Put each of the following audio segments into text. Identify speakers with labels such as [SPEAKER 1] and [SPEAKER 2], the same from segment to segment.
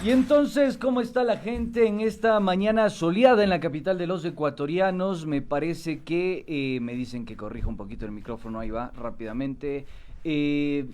[SPEAKER 1] Y entonces, ¿cómo está la gente en esta mañana soleada en la capital de los ecuatorianos? Me parece que, me dicen que corrija un poquito el micrófono, ahí va, rápidamente.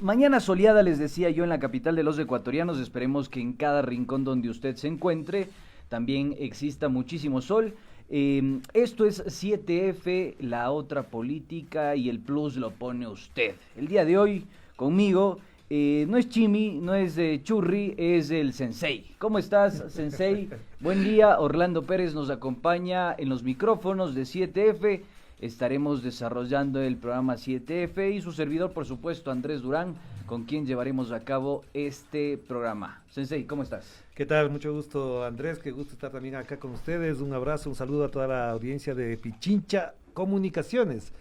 [SPEAKER 1] Mañana soleada, les decía yo, en la capital de los ecuatorianos. Esperemos que en cada rincón donde usted se encuentre también exista muchísimo sol. Esto es 7F, la otra política, y el plus lo pone usted. El día de hoy, conmigo... no es Chimi, no es Churri, es el Sensei. ¿Cómo estás, Sensei? Buen día, Orlando Pérez nos acompaña en los micrófonos de 7F. Estaremos desarrollando el programa 7F y su servidor, por supuesto, Andrés Durán, con quien llevaremos a cabo este programa. Sensei, ¿cómo estás?
[SPEAKER 2] ¿Qué tal? Mucho gusto, Andrés, qué gusto estar también acá con ustedes. Un abrazo, un saludo a toda la audiencia de Pichincha Comunicaciones,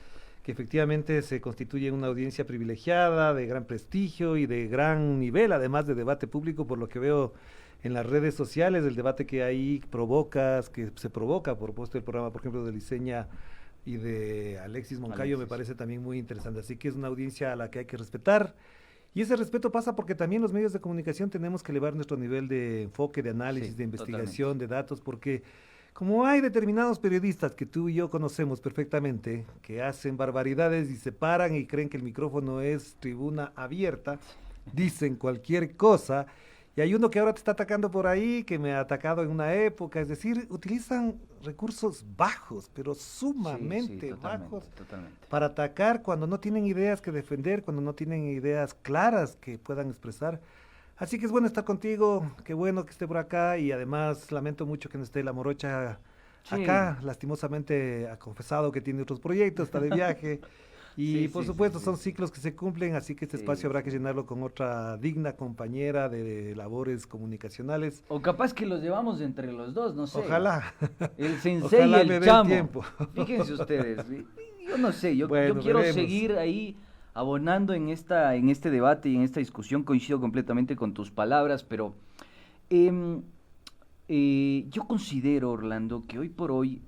[SPEAKER 2] que efectivamente se constituye una audiencia privilegiada, de gran prestigio y de gran nivel, además de debate público, por lo que veo en las redes sociales, el debate que ahí provocas, que se provoca por puesto el programa, por ejemplo, de Liceña y de Alexis Moncayo, me parece también muy interesante. Así que es una audiencia a la que hay que respetar. Y ese respeto pasa porque también los medios de comunicación tenemos que elevar nuestro nivel de enfoque, de análisis, de investigación, de datos, porque... como hay determinados periodistas que tú y yo conocemos perfectamente, que hacen barbaridades y se paran y creen que el micrófono es tribuna abierta, dicen cualquier cosa, y hay uno que ahora te está atacando por ahí, que me ha atacado en una época, es decir, utilizan recursos bajos, pero sumamente bajos, para atacar cuando no tienen ideas que defender, cuando no tienen ideas claras que puedan expresar. Así que es bueno estar contigo, qué bueno que esté por acá, y además lamento mucho que no esté la morocha acá, lastimosamente ha confesado que tiene otros proyectos, está de viaje, y por supuesto son ciclos que se cumplen, así que este espacio habrá que llenarlo con otra digna compañera de labores comunicacionales.
[SPEAKER 1] O capaz que los llevamos entre los dos, no sé.
[SPEAKER 2] Ojalá.
[SPEAKER 1] El Sensei
[SPEAKER 2] Ojalá
[SPEAKER 1] y el Chamo.
[SPEAKER 2] tiempo.
[SPEAKER 1] Fíjense ustedes, yo no sé, yo
[SPEAKER 2] Bueno,
[SPEAKER 1] quiero
[SPEAKER 2] veremos.
[SPEAKER 1] seguir ahí abonando en este debate y en esta discusión. Coincido completamente con tus palabras, pero yo considero, Orlando, que hoy por hoy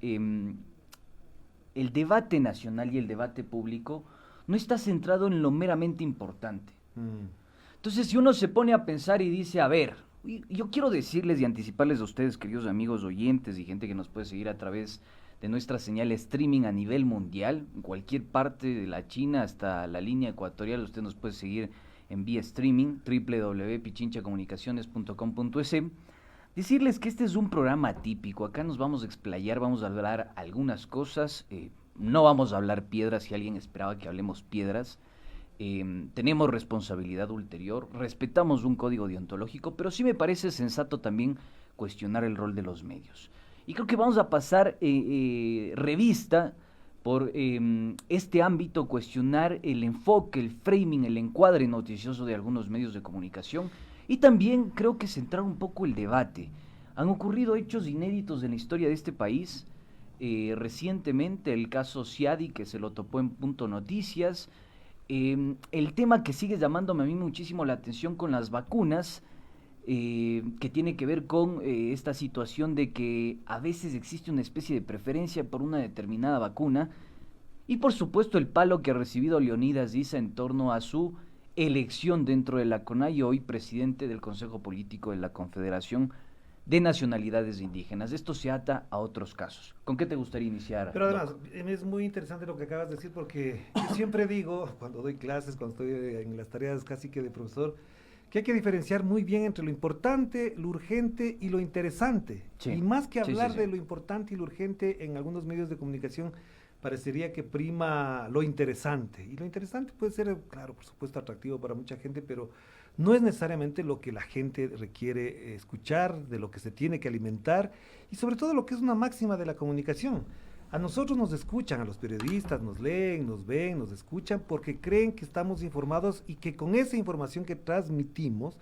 [SPEAKER 1] el debate nacional y el debate público no está centrado en lo meramente importante. Entonces, si uno se pone a pensar y dice, a ver, yo quiero decirles y anticiparles a ustedes, queridos amigos oyentes y gente que nos puede seguir a través de nuestra señal streaming a nivel mundial, en cualquier parte de la China hasta la línea ecuatorial, usted nos puede seguir en vía streaming, www.pichinchacomunicaciones.com.es. Decirles que este es un programa atípico, acá nos vamos a explayar, vamos a hablar algunas cosas, no vamos a hablar piedras si alguien esperaba que hablemos piedras. Tenemos responsabilidad ulterior, respetamos un código deontológico, pero sí me parece sensato también cuestionar el rol de los medios. Y creo que vamos a pasar revista por este ámbito, cuestionar el enfoque, el framing, el encuadre noticioso de algunos medios de comunicación, y también creo que centrar un poco el debate. Han ocurrido hechos inéditos en la historia de este país, recientemente el caso Ciadi, que se lo topó en Punto Noticias, el tema que sigue llamándome a mí muchísimo la atención con las vacunas, que tiene que ver con esta situación de que a veces existe una especie de preferencia por una determinada vacuna, y por supuesto el palo que ha recibido Leonidas Diza en torno a su elección dentro de la CONAIE, hoy presidente del Consejo Político de la Confederación de Nacionalidades Indígenas. Esto se ata a otros casos. ¿Con qué te gustaría iniciar?
[SPEAKER 2] Pero además, es muy interesante lo que acabas de decir, porque yo siempre digo, cuando doy clases, cuando estoy en las tareas casi que de profesor, que hay que diferenciar muy bien entre lo importante, lo urgente y lo interesante. Sí. Y más que hablar de lo importante y lo urgente, en algunos medios de comunicación parecería que prima lo interesante. Y lo interesante puede ser, claro, por supuesto, atractivo para mucha gente, pero no es necesariamente lo que la gente requiere escuchar, de lo que se tiene que alimentar, y sobre todo lo que es una máxima de la comunicación. A nosotros nos escuchan, a los periodistas, nos leen, nos ven, nos escuchan, porque creen que estamos informados y que con esa información que transmitimos,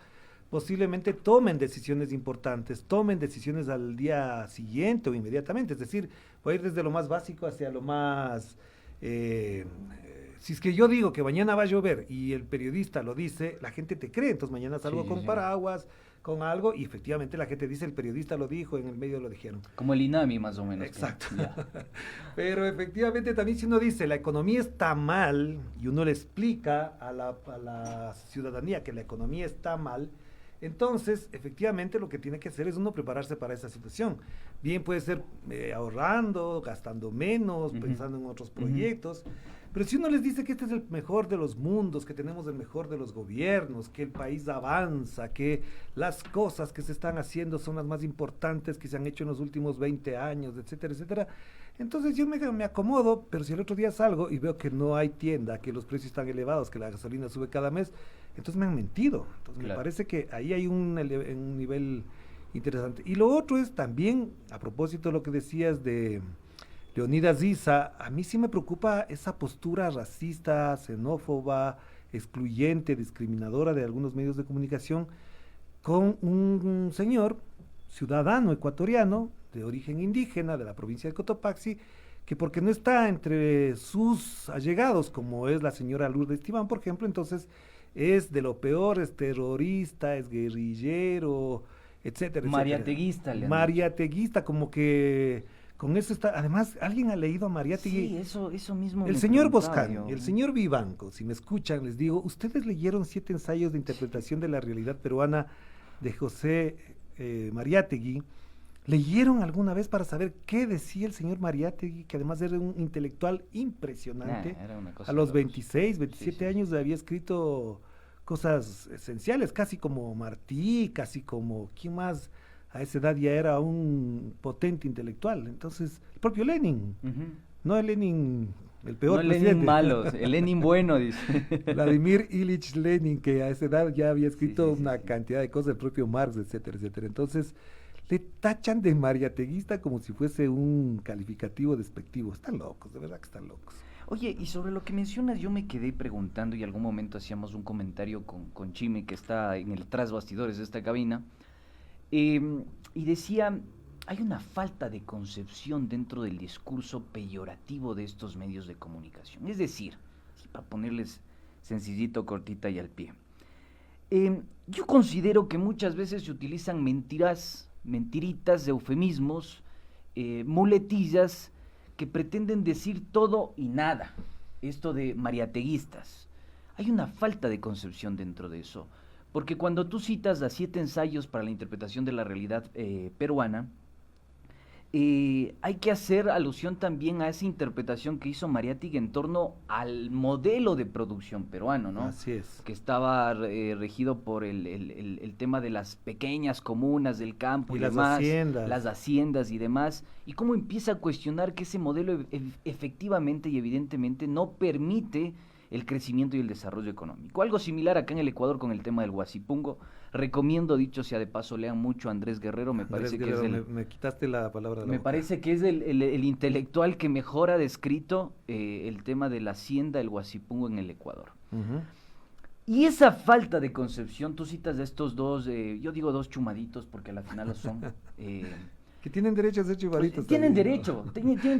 [SPEAKER 2] posiblemente tomen decisiones importantes, tomen decisiones al día siguiente o inmediatamente. Es decir, voy a ir desde lo más básico hacia lo más... si es que yo digo que mañana va a llover y el periodista lo dice, la gente te cree, entonces mañana salgo con paraguas, con algo, y efectivamente la gente dice, el periodista lo dijo, en el medio lo dijeron.
[SPEAKER 1] Como el INAMI más o menos.
[SPEAKER 2] Exacto. Pero efectivamente también si uno dice, la economía está mal, y uno le explica a la ciudadanía que la economía está mal, Entonces, efectivamente, lo que tiene que hacer es uno prepararse para esa situación. Bien puede ser ahorrando, gastando menos, pensando en otros proyectos, pero si uno les dice que este es el mejor de los mundos, que tenemos el mejor de los gobiernos, que el país avanza, que las cosas que se están haciendo son las más importantes que se han hecho en los últimos 20 años, etcétera, etcétera, entonces yo me acomodo, pero si el otro día salgo y veo que no hay tienda, que los precios están elevados, que la gasolina sube cada mes, entonces me han mentido. Entonces me parece que ahí hay un nivel interesante. Y lo otro es también, a propósito de lo que decías de Leonidas Issa, a mí sí me preocupa esa postura racista, xenófoba, excluyente, discriminadora de algunos medios de comunicación con un señor ciudadano ecuatoriano de origen indígena de la provincia de Cotopaxi, que porque no está entre sus allegados, como es la señora Lourdes Tibán, por ejemplo, entonces es de lo peor, es terrorista, es guerrillero, etcétera,
[SPEAKER 1] Mariateguista,
[SPEAKER 2] etcétera. Mariateguista, como que con eso está. Además, ¿alguien ha leído a Mariátegui?
[SPEAKER 1] Sí, eso mismo.
[SPEAKER 2] El señor Boscan y el señor Vivanco, si me escuchan, les digo, ustedes leyeron 7 ensayos de interpretación de la realidad peruana de José Mariátegui. ¿Leyeron alguna vez para saber qué decía el señor Mariátegui, que además era un intelectual impresionante?
[SPEAKER 1] Era una cosa
[SPEAKER 2] a los 26, 27
[SPEAKER 1] sí.
[SPEAKER 2] años había escrito cosas esenciales, casi como Martí, casi como, ¿quién más? A esa edad ya era un potente intelectual. Entonces, el propio Lenin, no el Lenin, el peor
[SPEAKER 1] no
[SPEAKER 2] presidente.
[SPEAKER 1] Lenin malo, el Lenin bueno, dice.
[SPEAKER 2] Vladimir Ilich Lenin, que a esa edad ya había escrito una cantidad de cosas, el propio Marx, etcétera, etcétera. Entonces, le tachan de mariateguista como si fuese un calificativo despectivo. Están locos, de verdad que están locos.
[SPEAKER 1] Oye, y sobre lo que mencionas, yo me quedé preguntando y algún momento hacíamos un comentario con Chime, que está en el tras bastidores de esta cabina, y decía, hay una falta de concepción dentro del discurso peyorativo de estos medios de comunicación. Es decir, para ponerles sencillito, cortita y al pie. Yo considero que muchas veces se utilizan mentiritas, eufemismos, muletillas que pretenden decir todo y nada. Esto de mariateguistas. Hay una falta de concepción dentro de eso. Porque cuando tú citas a 7 ensayos para la interpretación de la realidad peruana, hay que hacer alusión también a esa interpretación que hizo Mariátegui en torno al modelo de producción peruano, ¿no?
[SPEAKER 2] Así es.
[SPEAKER 1] Que estaba regido por el tema de las pequeñas comunas del campo y demás, las haciendas y demás, y cómo empieza a cuestionar que ese modelo efectivamente y evidentemente no permite el crecimiento y el desarrollo económico. Algo similar acá en el Ecuador con el tema del Huasipungo. Recomiendo, dicho sea de paso, lean mucho a Andrés Guerrero, me parece que es el...
[SPEAKER 2] Me quitaste la palabra de la
[SPEAKER 1] Me
[SPEAKER 2] boca.
[SPEAKER 1] parece que es el intelectual que mejor ha descrito el tema de la hacienda del Huasipungo en el Ecuador. Y esa falta de concepción, tú citas de estos dos, yo digo 2 chumaditos porque al final lo son...
[SPEAKER 2] que tienen derecho a ser chivaritos.
[SPEAKER 1] Pues, tienen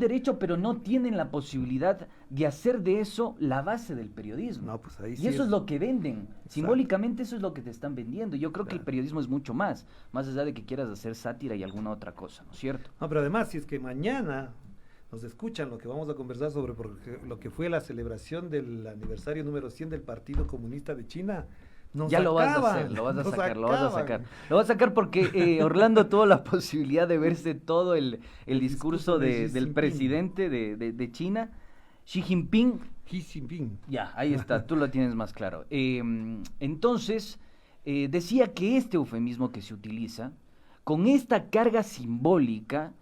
[SPEAKER 1] derecho, pero no tienen la posibilidad de hacer de eso la base del periodismo.
[SPEAKER 2] No, pues ahí
[SPEAKER 1] y
[SPEAKER 2] sí
[SPEAKER 1] eso es lo que venden.
[SPEAKER 2] Exacto.
[SPEAKER 1] Simbólicamente eso es lo que te están vendiendo. Yo creo que el periodismo es mucho más allá de que quieras hacer sátira y alguna otra cosa, ¿no es cierto?
[SPEAKER 2] No, pero además, si es que mañana nos escuchan lo que vamos a conversar sobre lo que fue la celebración del aniversario número 100 del Partido Comunista de China,
[SPEAKER 1] ya lo vas a hacer, lo vas a sacar porque Orlando tuvo la posibilidad de verse todo el discurso del presidente de China, Xi Jinping. Ya, ahí está, tú lo tienes más claro. Entonces, decía que este eufemismo que se utiliza, con esta carga simbólica,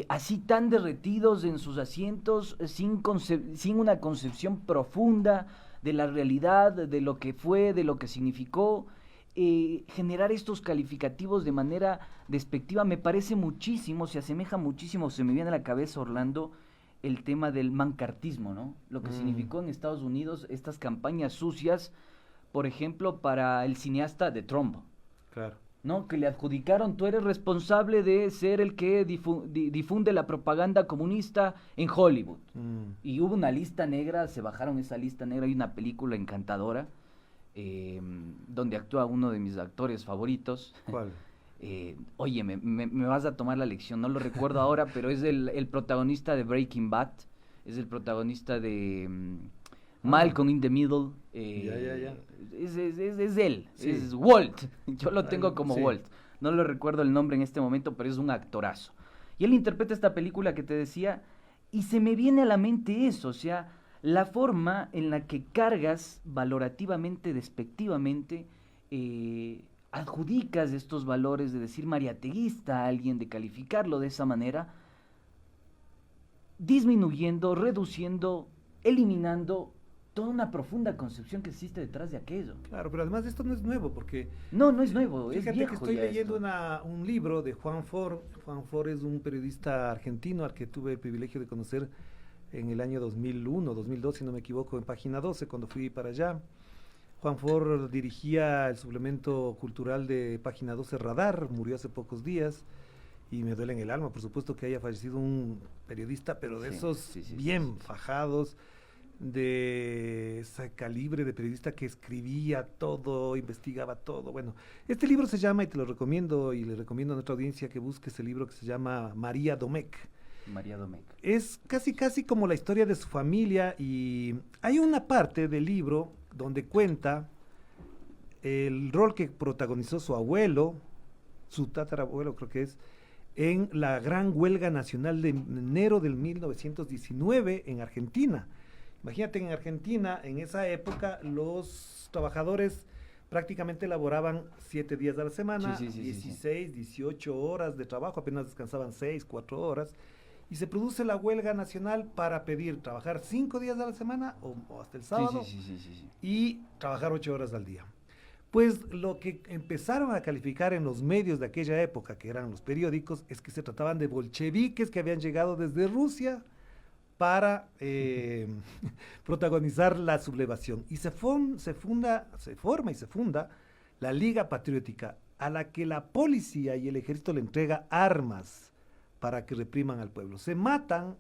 [SPEAKER 1] así tan derretidos en sus asientos, sin una concepción profunda de la realidad, de lo que fue, de lo que significó, generar estos calificativos de manera despectiva me parece muchísimo, se asemeja muchísimo, se me viene a la cabeza, Orlando, el tema del mancartismo, ¿no? Lo que significó en Estados Unidos estas campañas sucias, por ejemplo, para el cineasta de Trump.
[SPEAKER 2] Claro.
[SPEAKER 1] ¿No? Que le adjudicaron, tú eres responsable de ser el que difunde la propaganda comunista en Hollywood. Y hubo una lista negra, se bajaron esa lista negra, hay una película encantadora, donde actúa uno de mis actores favoritos.
[SPEAKER 2] ¿Cuál?
[SPEAKER 1] Oye, me vas a tomar la lección, no lo recuerdo ahora, pero es el protagonista de Breaking Bad, es el protagonista de Malcolm in the Middle.
[SPEAKER 2] Ya.
[SPEAKER 1] Es él,
[SPEAKER 2] Sí.
[SPEAKER 1] es Walt. Yo lo tengo como
[SPEAKER 2] Sí.
[SPEAKER 1] Walt. No le recuerdo el nombre en este momento, pero es un actorazo. Y él interpreta esta película que te decía, y se me viene a la mente eso, o sea, la forma en la que cargas valorativamente, despectivamente, adjudicas estos valores de decir mariateguista a alguien, de calificarlo de esa manera, disminuyendo, reduciendo, eliminando toda una profunda concepción que existe detrás de aquello.
[SPEAKER 2] Claro, pero además esto no es nuevo, porque
[SPEAKER 1] No, no es nuevo, es
[SPEAKER 2] fíjate
[SPEAKER 1] viejo
[SPEAKER 2] que estoy
[SPEAKER 1] ya
[SPEAKER 2] leyendo
[SPEAKER 1] esto.
[SPEAKER 2] un libro de Juan Ford. Juan Ford es un periodista argentino al que tuve el privilegio de conocer en el año 2001, 2002, si no me equivoco, en Página 12, cuando fui para allá. Juan Ford dirigía el suplemento cultural de Página 12 Radar, murió hace pocos días y me duele en el alma, por supuesto, que haya fallecido un periodista, pero de
[SPEAKER 1] Sí,
[SPEAKER 2] esos
[SPEAKER 1] sí,
[SPEAKER 2] bien fajados, de ese calibre de periodista que escribía todo, investigaba todo. Bueno, este libro se llama, y te lo recomiendo, y le recomiendo a nuestra audiencia que busque ese libro, que se llama María Domecq.
[SPEAKER 1] María Domecq.
[SPEAKER 2] Es casi como la historia de su familia, y hay una parte del libro donde cuenta el rol que protagonizó su abuelo, su tatarabuelo creo que es, en la gran huelga nacional de enero del 1919 en Argentina. Imagínate, en Argentina, en esa época, los trabajadores prácticamente laboraban 7 días a la semana,
[SPEAKER 1] Sí, sí, sí,
[SPEAKER 2] 16, 18 horas de trabajo, apenas descansaban 6, 4 horas, y se produce la huelga nacional para pedir trabajar 5 días a la semana o hasta el sábado
[SPEAKER 1] Sí.
[SPEAKER 2] y trabajar 8 horas al día. Pues lo que empezaron a calificar en los medios de aquella época, que eran los periódicos, es que se trataban de bolcheviques que habían llegado desde Rusia para protagonizar la sublevación. Y se forma la Liga Patriótica, a la que la policía y el ejército le entrega armas para que repriman al pueblo. Se matan,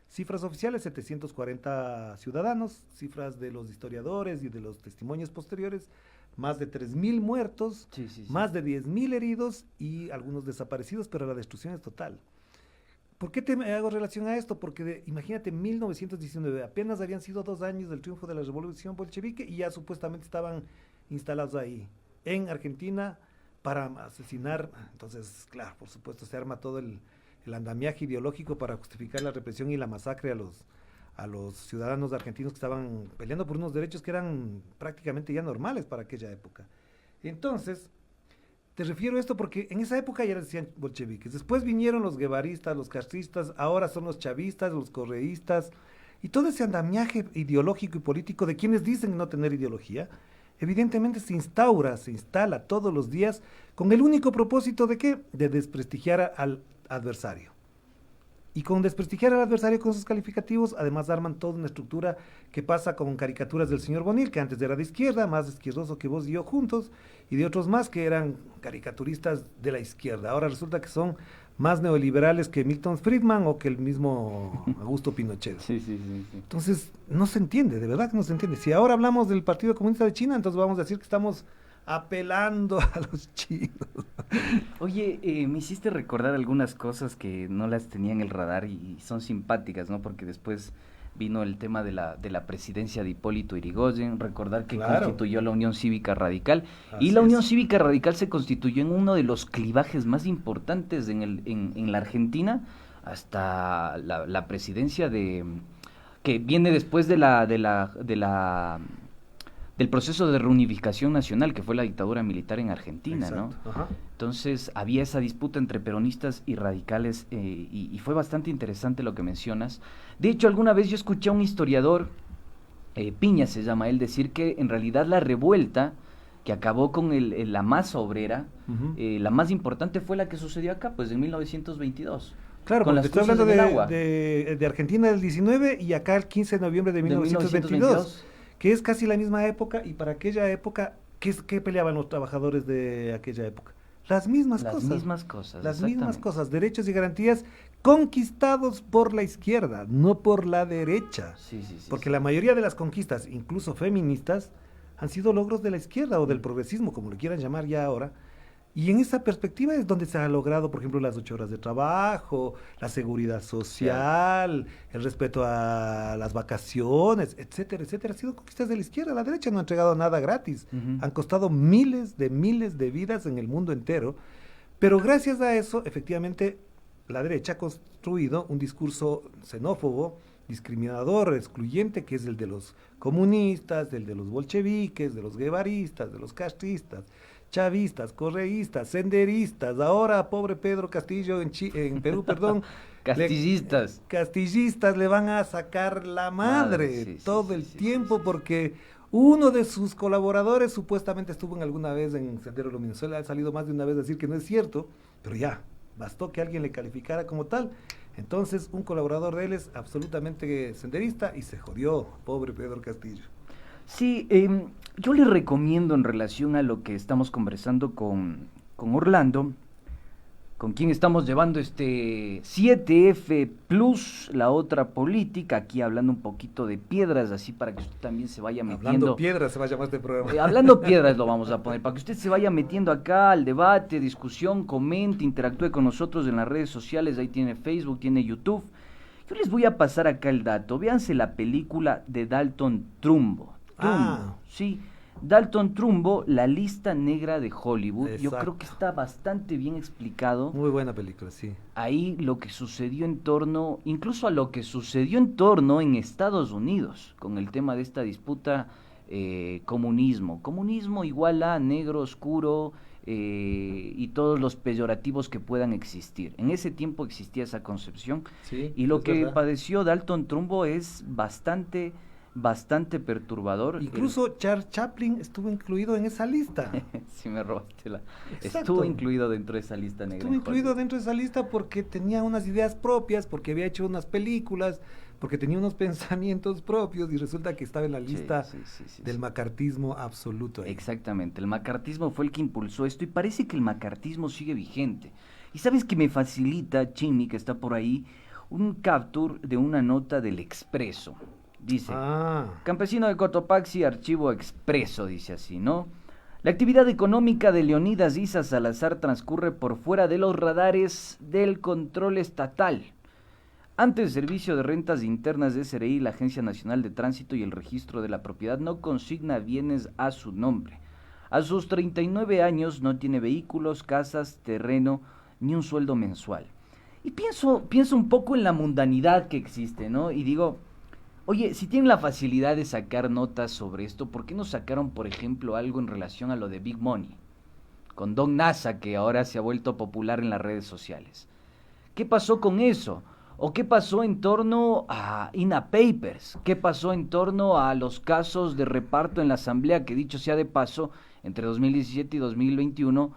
[SPEAKER 2] cifras oficiales, 740 ciudadanos, cifras de los historiadores y de los testimonios posteriores, más de 3.000 muertos,
[SPEAKER 1] Sí.
[SPEAKER 2] más de 10.000 heridos y algunos desaparecidos, pero la destrucción es total. ¿Por qué te hago relación a esto? Porque imagínate, 1919, apenas habían sido 2 años del triunfo de la revolución bolchevique y ya supuestamente estaban instalados ahí, en Argentina, para asesinar. Entonces, claro, por supuesto, se arma todo el andamiaje ideológico para justificar la represión y la masacre a los ciudadanos argentinos que estaban peleando por unos derechos que eran prácticamente ya normales para aquella época. Entonces, te refiero a esto porque en esa época ya les decían bolcheviques. Después vinieron los guevaristas, los castristas, ahora son los chavistas, los correístas, y todo ese andamiaje ideológico y político de quienes dicen no tener ideología, evidentemente se instala todos los días con el único propósito de ¿qué? De desprestigiar al adversario. Y con desprestigiar al adversario con sus calificativos, además arman toda una estructura que pasa con caricaturas del señor Bonil, que antes era de izquierda, más izquierdoso que vos y yo juntos, y de otros más que eran caricaturistas de la izquierda. Ahora resulta que son más neoliberales que Milton Friedman o que el mismo Augusto Pinochet.
[SPEAKER 1] Sí.
[SPEAKER 2] Entonces, no se entiende, de verdad que no se entiende. Si ahora hablamos del Partido Comunista de China, entonces vamos a decir que estamos apelando a los chinos.
[SPEAKER 1] Oye, me hiciste recordar algunas cosas que no las tenía en el radar y son simpáticas, ¿no? Porque después vino el tema de la presidencia de Hipólito Yrigoyen, recordar que
[SPEAKER 2] Claro.
[SPEAKER 1] constituyó la Unión Cívica Radical,
[SPEAKER 2] Así
[SPEAKER 1] y la
[SPEAKER 2] es.
[SPEAKER 1] Unión Cívica Radical se constituyó en uno de los clivajes más importantes en la Argentina, hasta la presidencia que viene después del proceso de reunificación nacional, que fue la dictadura militar en Argentina,
[SPEAKER 2] Exacto.
[SPEAKER 1] ¿no?
[SPEAKER 2] Ajá.
[SPEAKER 1] Entonces había esa disputa entre peronistas y radicales, y fue bastante interesante lo que mencionas. De hecho, alguna vez yo escuché a un historiador, Piña se llama él, decir que en realidad la revuelta que acabó con la masa obrera,
[SPEAKER 2] Ujú.
[SPEAKER 1] la más importante fue la que sucedió acá, pues en 1922.
[SPEAKER 2] Claro,
[SPEAKER 1] con
[SPEAKER 2] porque
[SPEAKER 1] las
[SPEAKER 2] estoy
[SPEAKER 1] cruces
[SPEAKER 2] hablando
[SPEAKER 1] en el agua.
[SPEAKER 2] de Argentina del 19 y acá el 15 de noviembre de 1922, que es casi la misma época, y para aquella época, ¿qué peleaban los trabajadores de aquella época? Las mismas
[SPEAKER 1] Las
[SPEAKER 2] cosas.
[SPEAKER 1] mismas cosas,
[SPEAKER 2] Las mismas
[SPEAKER 1] exactamente.
[SPEAKER 2] cosas, derechos y garantías conquistados por la izquierda, no por la derecha.
[SPEAKER 1] Sí.
[SPEAKER 2] Porque la mayoría de las conquistas, incluso feministas, han sido logros de la izquierda o del progresismo, como lo quieran llamar ya ahora. Y en esa perspectiva es donde se ha logrado, por ejemplo, las 8 horas de trabajo, la seguridad social, el respeto a las vacaciones, etcétera, etcétera. Ha sido conquistas de la izquierda. La derecha no ha entregado nada gratis.
[SPEAKER 1] Ujú.
[SPEAKER 2] Han costado miles de vidas en el mundo entero. Pero gracias a eso, efectivamente, la derecha ha construido un discurso xenófobo, discriminador, excluyente, que es el de los comunistas, el de los bolcheviques, de los guevaristas, de los castristas, chavistas, correístas, senderistas, ahora pobre Pedro Castillo en Perú, perdón,
[SPEAKER 1] Castillistas.
[SPEAKER 2] castillistas le van a sacar la madre
[SPEAKER 1] Sí, sí,
[SPEAKER 2] todo
[SPEAKER 1] sí,
[SPEAKER 2] el
[SPEAKER 1] sí,
[SPEAKER 2] tiempo
[SPEAKER 1] sí, sí.
[SPEAKER 2] porque uno de sus colaboradores supuestamente estuvo en alguna vez en Sendero Luminoso. Él ha salido más de una vez a decir que no es cierto, pero ya, bastó que alguien le calificara como tal. Entonces, un colaborador de él es absolutamente senderista y se jodió, pobre Pedro Castillo.
[SPEAKER 1] Sí, yo le recomiendo en relación a lo que estamos conversando con Orlando, con quien estamos llevando este 7F Plus, la otra política, aquí hablando un poquito de piedras, así para que usted también se vaya
[SPEAKER 2] Hablando
[SPEAKER 1] metiendo.
[SPEAKER 2] piedra se va a llamar este programa.
[SPEAKER 1] Hablando piedras lo vamos a poner, para que usted se vaya metiendo acá al debate, discusión, comente, interactúe con nosotros en las redes sociales, ahí tiene Facebook, tiene YouTube. Yo les voy a pasar acá el dato, véanse la película de Dalton Trumbo.
[SPEAKER 2] Ah.
[SPEAKER 1] Sí, Dalton Trumbo, La lista negra de Hollywood. Yo
[SPEAKER 2] Exacto.
[SPEAKER 1] creo que está bastante bien explicado
[SPEAKER 2] Muy buena película, sí.
[SPEAKER 1] ahí lo que sucedió en torno, incluso a lo que sucedió en torno en Estados Unidos, con el tema de esta disputa comunismo. Comunismo igual a negro, oscuro y todos los peyorativos que puedan existir. En ese tiempo existía esa concepción
[SPEAKER 2] Sí,
[SPEAKER 1] y lo
[SPEAKER 2] es
[SPEAKER 1] que
[SPEAKER 2] verdad.
[SPEAKER 1] padeció Dalton Trumbo es bastante perturbador.
[SPEAKER 2] Incluso Charles Chaplin estuvo incluido en esa lista.
[SPEAKER 1] Si me robaste la...
[SPEAKER 2] Exacto.
[SPEAKER 1] Estuvo incluido dentro de esa lista negra.
[SPEAKER 2] Estuvo
[SPEAKER 1] en
[SPEAKER 2] incluido
[SPEAKER 1] Hollywood.
[SPEAKER 2] dentro de esa lista porque tenía unas ideas propias, porque había hecho unas películas, porque tenía unos pensamientos propios y resulta que estaba en la
[SPEAKER 1] Sí,
[SPEAKER 2] lista
[SPEAKER 1] sí.
[SPEAKER 2] del macartismo absoluto. Ahí.
[SPEAKER 1] Exactamente, el macartismo fue el que impulsó esto y parece que el macartismo sigue vigente. Y sabes que me facilita, Chimi, que está por ahí, un capture de una nota del Expreso. Dice, Campesino de Cotopaxi, archivo Expreso, dice así, ¿no? La actividad económica de Leonidas Issa Salazar transcurre por fuera de los radares del control estatal. Ante el Servicio de Rentas Internas de SRI, la Agencia Nacional de Tránsito y el Registro de la Propiedad no consigna bienes a su nombre. A sus 39 años no tiene vehículos, casas, terreno, ni un sueldo mensual. Y pienso un poco en la mundanidad que existe, ¿no? Y digo, oye, si tienen la facilidad de sacar notas sobre esto, ¿por qué no sacaron, por ejemplo, algo en relación a lo de Big Money? Con Don NASA, que ahora se ha vuelto popular en las redes sociales. ¿Qué pasó con eso? ¿O qué pasó en torno a INA Papers? ¿Qué pasó en torno a los casos de reparto en la Asamblea, que dicho sea de paso, entre 2017 y 2021,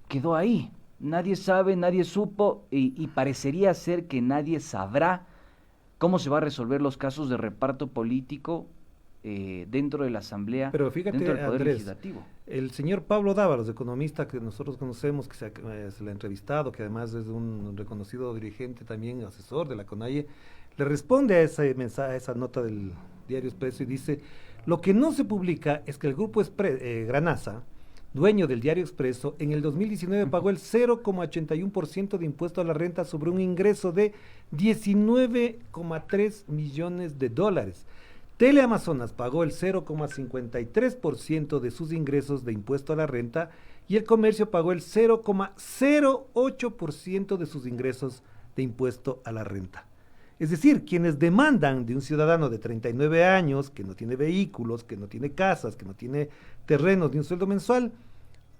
[SPEAKER 1] quedó ahí? Nadie sabe, nadie supo y parecería ser que nadie sabrá cómo se va a resolver los casos de reparto político dentro de la Asamblea,
[SPEAKER 2] Pero fíjate,
[SPEAKER 1] dentro del Poder
[SPEAKER 2] Andrés,
[SPEAKER 1] Legislativo.
[SPEAKER 2] el señor Pablo Dávalos, economista que nosotros conocemos, que se le ha entrevistado, que además es un reconocido dirigente también, asesor de la CONAIE, le responde a ese mensaje, a esa nota del diario Expreso y dice, lo que no se publica es que el grupo Granasa, dueño del diario Expreso, en el 2019 pagó el 0,81% de impuesto a la renta sobre un ingreso de 19,3 millones de dólares. Teleamazonas pagó el 0,53% de sus ingresos de impuesto a la renta y el comercio pagó el 0,08% de sus ingresos de impuesto a la renta. Es decir, quienes demandan de un ciudadano de 39 años, que no tiene vehículos, que no tiene casas, que no tiene terrenos ni un sueldo mensual,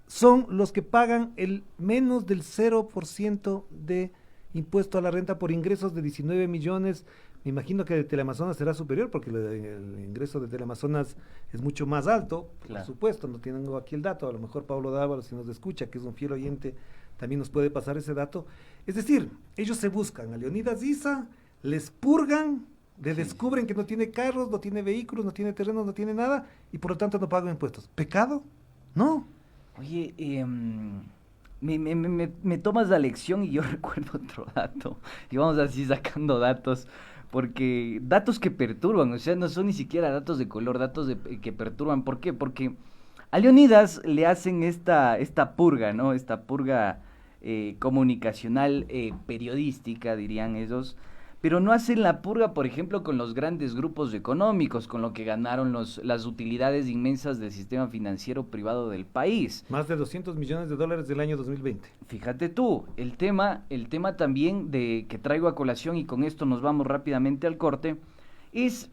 [SPEAKER 2] son los que pagan el menos del 0% de impuesto a la renta por ingresos de 19 millones. Me imagino que de Teleamazonas será superior porque el ingreso de Teleamazonas es mucho más alto,
[SPEAKER 1] Claro.
[SPEAKER 2] por supuesto, no tengo aquí el dato, a lo mejor Pablo Dávalos, si nos escucha, que es un fiel oyente, también nos puede pasar ese dato. Es decir, ellos se buscan a Leonidas Issa, les purgan, le descubren que no tiene carros, no tiene vehículos, no tiene terrenos, no tiene nada, y por lo tanto no pagan impuestos. ¿Pecado? No.
[SPEAKER 1] Oye, me tomas la lección y yo recuerdo otro dato. Y vamos así sacando datos, porque datos que perturban, o sea, no son ni siquiera datos de color, datos que perturban. ¿Por qué? Porque A Leonidas le hacen esta purga, ¿no? Esta purga comunicacional, periodística, dirían ellos, pero no hacen la purga, por ejemplo, con los grandes grupos económicos, con lo que ganaron las utilidades inmensas del sistema financiero privado del país.
[SPEAKER 2] Más de 200 millones de dólares del año 2020.
[SPEAKER 1] Fíjate tú, el tema también de que traigo a colación, y con esto nos vamos rápidamente al corte, es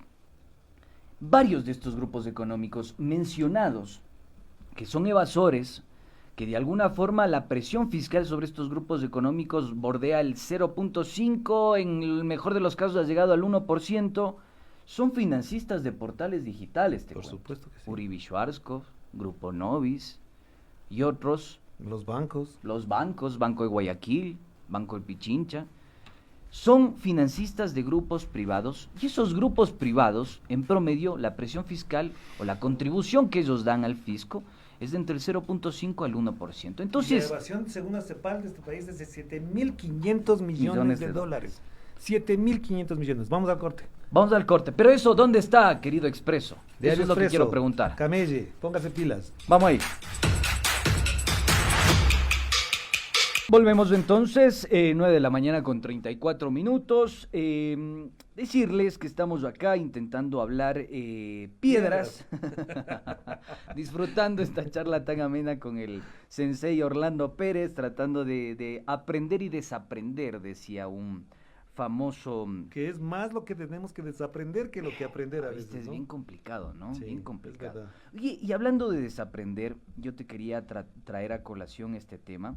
[SPEAKER 1] varios de estos grupos económicos mencionados, que son evasores, que de alguna forma la presión fiscal sobre estos grupos económicos bordea el 0.5, en el mejor de los casos ha llegado al 1%, son financistas de portales digitales,
[SPEAKER 2] Por supuesto que sí.
[SPEAKER 1] Uribe Schwarzkopf, Grupo Novis y otros.
[SPEAKER 2] Los bancos.
[SPEAKER 1] Los bancos, Banco de Guayaquil, Banco de Pichincha, son financistas de grupos privados, y esos grupos privados, en promedio, la presión fiscal o la contribución que ellos dan al fisco es de entre el 0.5 al 1%. Entonces,
[SPEAKER 2] la evasión, según la CEPAL de este país, es de 7.500 millones de dólares. 7.500 millones. Vamos al corte.
[SPEAKER 1] Vamos al corte. Pero eso, ¿dónde está, querido Expreso?
[SPEAKER 2] Diario
[SPEAKER 1] Eso es lo que
[SPEAKER 2] Expreso,
[SPEAKER 1] quiero preguntar.
[SPEAKER 2] Camelle, póngase pilas.
[SPEAKER 1] Vamos ahí. Volvemos entonces, 9 de la mañana con 34 minutos. Decirles que estamos acá intentando hablar piedras, disfrutando esta charla tan amena con el sensei Orlando Pérez, tratando de aprender y desaprender, decía un famoso...
[SPEAKER 2] Que es más lo que tenemos que desaprender que lo que aprender a veces,
[SPEAKER 1] Es
[SPEAKER 2] ¿no?
[SPEAKER 1] bien complicado, ¿no?
[SPEAKER 2] Sí,
[SPEAKER 1] bien complicado.
[SPEAKER 2] es verdad.
[SPEAKER 1] Y hablando de desaprender, yo te quería traer a colación este tema.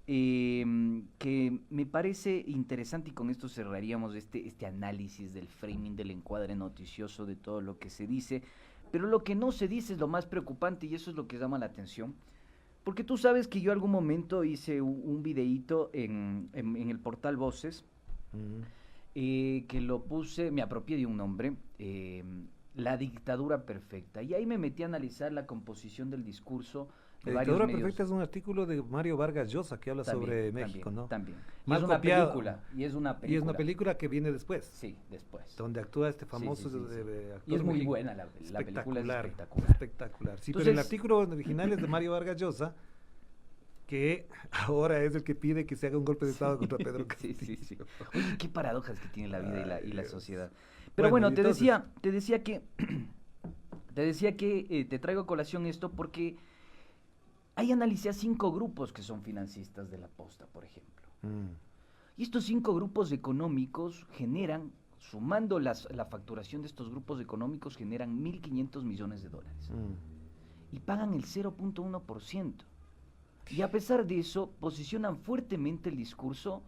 [SPEAKER 1] Que me parece interesante, y con esto cerraríamos este análisis del framing, del encuadre noticioso de todo lo que se dice, pero lo que no se dice es lo más preocupante, y eso es lo que llama la atención, porque tú sabes que yo algún momento hice un videíto en el portal Voces, que lo puse, me apropié de un nombre, La dictadura perfecta, y ahí me metí a analizar la composición del discurso.
[SPEAKER 2] La dictadura perfecta es un artículo de Mario Vargas Llosa que habla sobre México, ¿no?
[SPEAKER 1] También. Y
[SPEAKER 2] Mal
[SPEAKER 1] es una
[SPEAKER 2] copiado.
[SPEAKER 1] película. Y es una
[SPEAKER 2] Y es una película que viene después.
[SPEAKER 1] Sí, después.
[SPEAKER 2] Donde actúa este famoso
[SPEAKER 1] Sí.
[SPEAKER 2] actor.
[SPEAKER 1] Y es muy
[SPEAKER 2] mexicano.
[SPEAKER 1] buena la película, es espectacular.
[SPEAKER 2] Espectacular. Sí,
[SPEAKER 1] Entonces,
[SPEAKER 2] pero el artículo original es de Mario Vargas Llosa, que ahora es el que pide que se haga un golpe de Estado contra Pedro Castillo.
[SPEAKER 1] Sí. Oye, qué paradojas que tiene la vida y la sociedad. Pero
[SPEAKER 2] Bueno,
[SPEAKER 1] bueno, te
[SPEAKER 2] entonces...
[SPEAKER 1] decía que te traigo a colación esto porque ahí analicé a 5 grupos que son financistas de la posta, por ejemplo. Y estos 5 grupos económicos generan, sumando la facturación de estos grupos económicos, generan 1.500 millones de dólares. Y pagan el 0.1%. Y a pesar de eso, posicionan fuertemente el discurso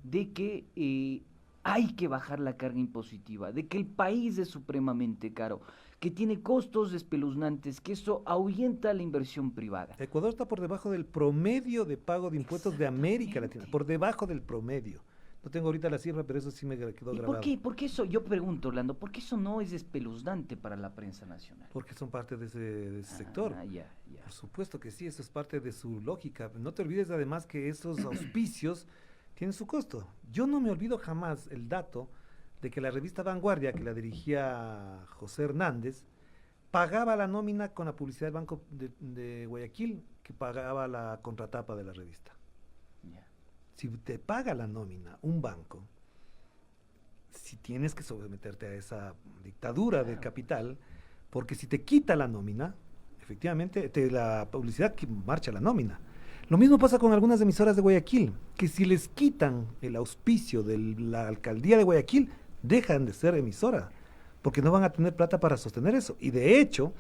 [SPEAKER 1] de que hay que bajar la carga impositiva, de que el país es supremamente caro, que tiene costos espeluznantes, que eso ahuyenta la inversión privada.
[SPEAKER 2] Ecuador está por debajo del promedio de pago de impuestos de América Latina, por debajo del promedio. No tengo ahorita la cifra, pero eso sí me quedó
[SPEAKER 1] ¿Y
[SPEAKER 2] grabado.
[SPEAKER 1] por qué eso? Yo pregunto, Orlando, ¿por qué eso no es espeluznante para la prensa nacional?
[SPEAKER 2] Porque son parte de ese sector.
[SPEAKER 1] Ya.
[SPEAKER 2] Por supuesto que sí, eso es parte de su lógica. No te olvides además que esos auspicios tienen su costo. Yo no me olvido jamás el dato de que la revista Vanguardia, que la dirigía José Hernández, pagaba la nómina con la publicidad del Banco de Guayaquil, que pagaba la contratapa de la revista.
[SPEAKER 1] Ya.
[SPEAKER 2] Si te paga la nómina un banco, si tienes que someterte a esa dictadura del capital, porque si te quita la nómina, efectivamente, la publicidad que marcha la nómina. Lo mismo pasa con algunas emisoras de Guayaquil, que si les quitan el auspicio de la alcaldía de Guayaquil, dejan de ser emisora, porque no van a tener plata para sostener eso. Y de hecho,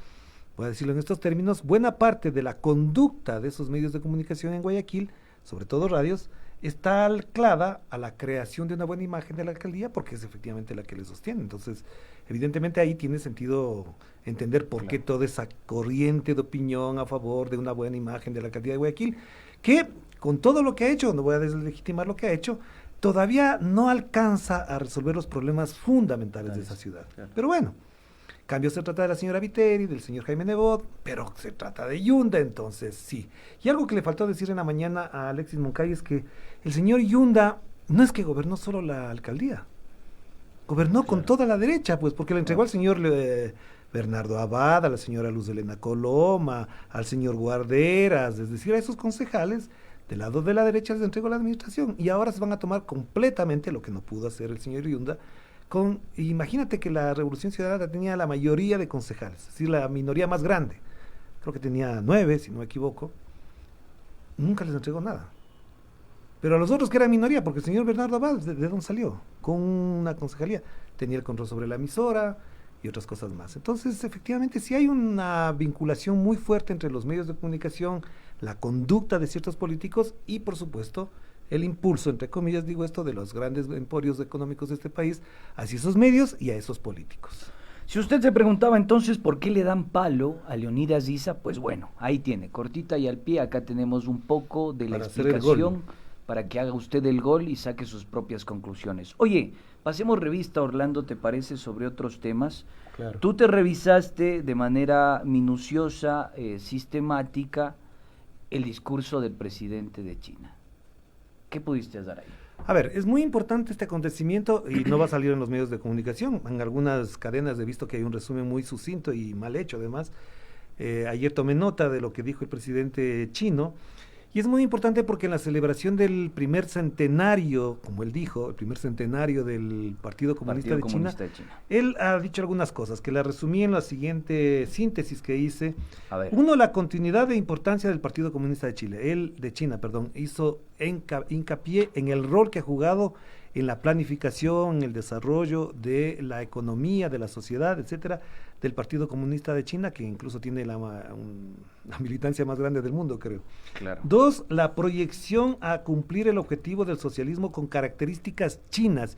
[SPEAKER 2] voy a decirlo en estos términos, buena parte de la conducta de esos medios de comunicación en Guayaquil, sobre todo radios, está anclada a la creación de una buena imagen de la alcaldía, porque es efectivamente la que le sostiene. Entonces, evidentemente ahí tiene sentido entender por qué toda esa corriente de opinión a favor de una buena imagen de la alcaldía de Guayaquil, que con todo lo que ha hecho, no voy a deslegitimar lo que ha hecho, todavía no alcanza a resolver los problemas fundamentales de esa ciudad. Claro. Pero bueno, cambio se trata de la señora Viteri, del señor Jaime Nebot, pero se trata de Yunda, entonces sí. Y algo que le faltó decir en la mañana a Alexis Moncay es que el señor Yunda no es que gobernó solo la alcaldía, gobernó con toda la derecha, pues, porque le entregó al señor Bernardo Abad, a la señora Luz Helena Coloma, al señor Guarderas, es decir, a esos concejales del lado de la derecha les entregó la administración y ahora se van a tomar completamente lo que no pudo hacer el señor Yunda. Imagínate que la Revolución Ciudadana tenía la mayoría de concejales, es decir, la minoría más grande, creo que tenía 9, si no me equivoco, nunca les entregó nada. Pero a los otros que eran minoría, porque el señor Bernardo Abad, ¿de dónde salió? Con una concejalía, tenía el control sobre la emisora y otras cosas más. Entonces, efectivamente, sí hay una vinculación muy fuerte entre los medios de comunicación, la conducta de ciertos políticos y, por supuesto, el impulso, entre comillas, digo esto, de los grandes emporios económicos de este país hacia esos medios y a esos políticos.
[SPEAKER 1] Si usted se preguntaba entonces por qué le dan palo a Leonidas Issa, pues bueno, ahí tiene, cortita y al pie, acá tenemos un poco de la explicación para que haga usted el gol y saque sus propias conclusiones. Oye, pasemos revista, Orlando, ¿te parece? Sobre otros temas.
[SPEAKER 2] Claro.
[SPEAKER 1] Tú te revisaste de manera minuciosa, sistemática, el discurso del presidente de China. ¿Qué pudiste dar ahí?
[SPEAKER 2] A ver, es muy importante este acontecimiento y no va a salir en los medios de comunicación. En algunas cadenas he visto que hay un resumen muy sucinto y mal hecho además. Ayer tomé nota de lo que dijo el presidente chino y es muy importante porque en la celebración del primer centenario, como él dijo, el primer centenario del Partido Comunista, de China, él ha dicho algunas cosas que las resumí en la siguiente síntesis que hice.
[SPEAKER 1] A ver.
[SPEAKER 2] Uno, la continuidad de importancia del Partido Comunista de China, hizo hincapié en el rol que ha jugado en la planificación, en el desarrollo de la economía, de la sociedad, etcétera, del Partido Comunista de China, que incluso tiene la militancia más grande del mundo, creo.
[SPEAKER 1] Claro.
[SPEAKER 2] 2, la proyección a cumplir el objetivo del socialismo con características chinas.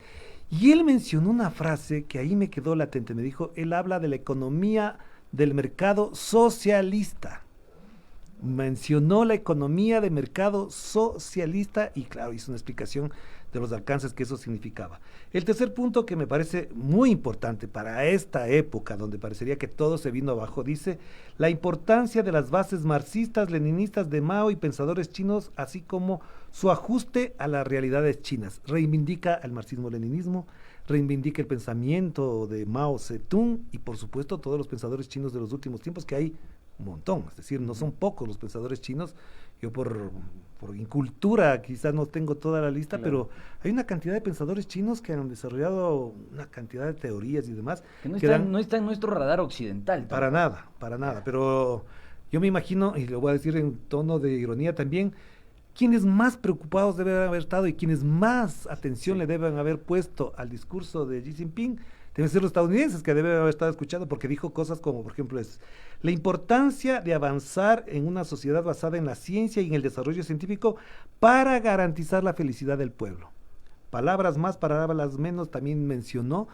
[SPEAKER 2] Y él mencionó una frase que ahí me quedó latente, me dijo, él habla de la economía del mercado socialista. Mencionó la economía de mercado socialista y claro, hizo una explicación de los alcances que eso significaba. El tercer punto que me parece muy importante para esta época, donde parecería que todo se vino abajo, dice la importancia de las bases marxistas, leninistas de Mao y pensadores chinos, así como su ajuste a las realidades chinas. Reivindica el marxismo-leninismo, reivindica el pensamiento de Mao Zedong y por supuesto todos los pensadores chinos de los últimos tiempos, que hay un montón, es decir, no son pocos los pensadores chinos. Yo por incultura quizás no tengo toda la lista, claro, pero hay una cantidad de pensadores chinos que han desarrollado una cantidad de teorías y demás.
[SPEAKER 1] Que no está en nuestro radar occidental.
[SPEAKER 2] Para nada, pero yo me imagino, y lo voy a decir en tono de ironía también, quienes más preocupados deben haber estado y quienes más atención le deben haber puesto al discurso de Xi Jinping deben ser los estadounidenses, que deben haber estado escuchando, porque dijo cosas como, por ejemplo, la importancia de avanzar en una sociedad basada en la ciencia y en el desarrollo científico para garantizar la felicidad del pueblo. Palabras más, palabras menos, también mencionó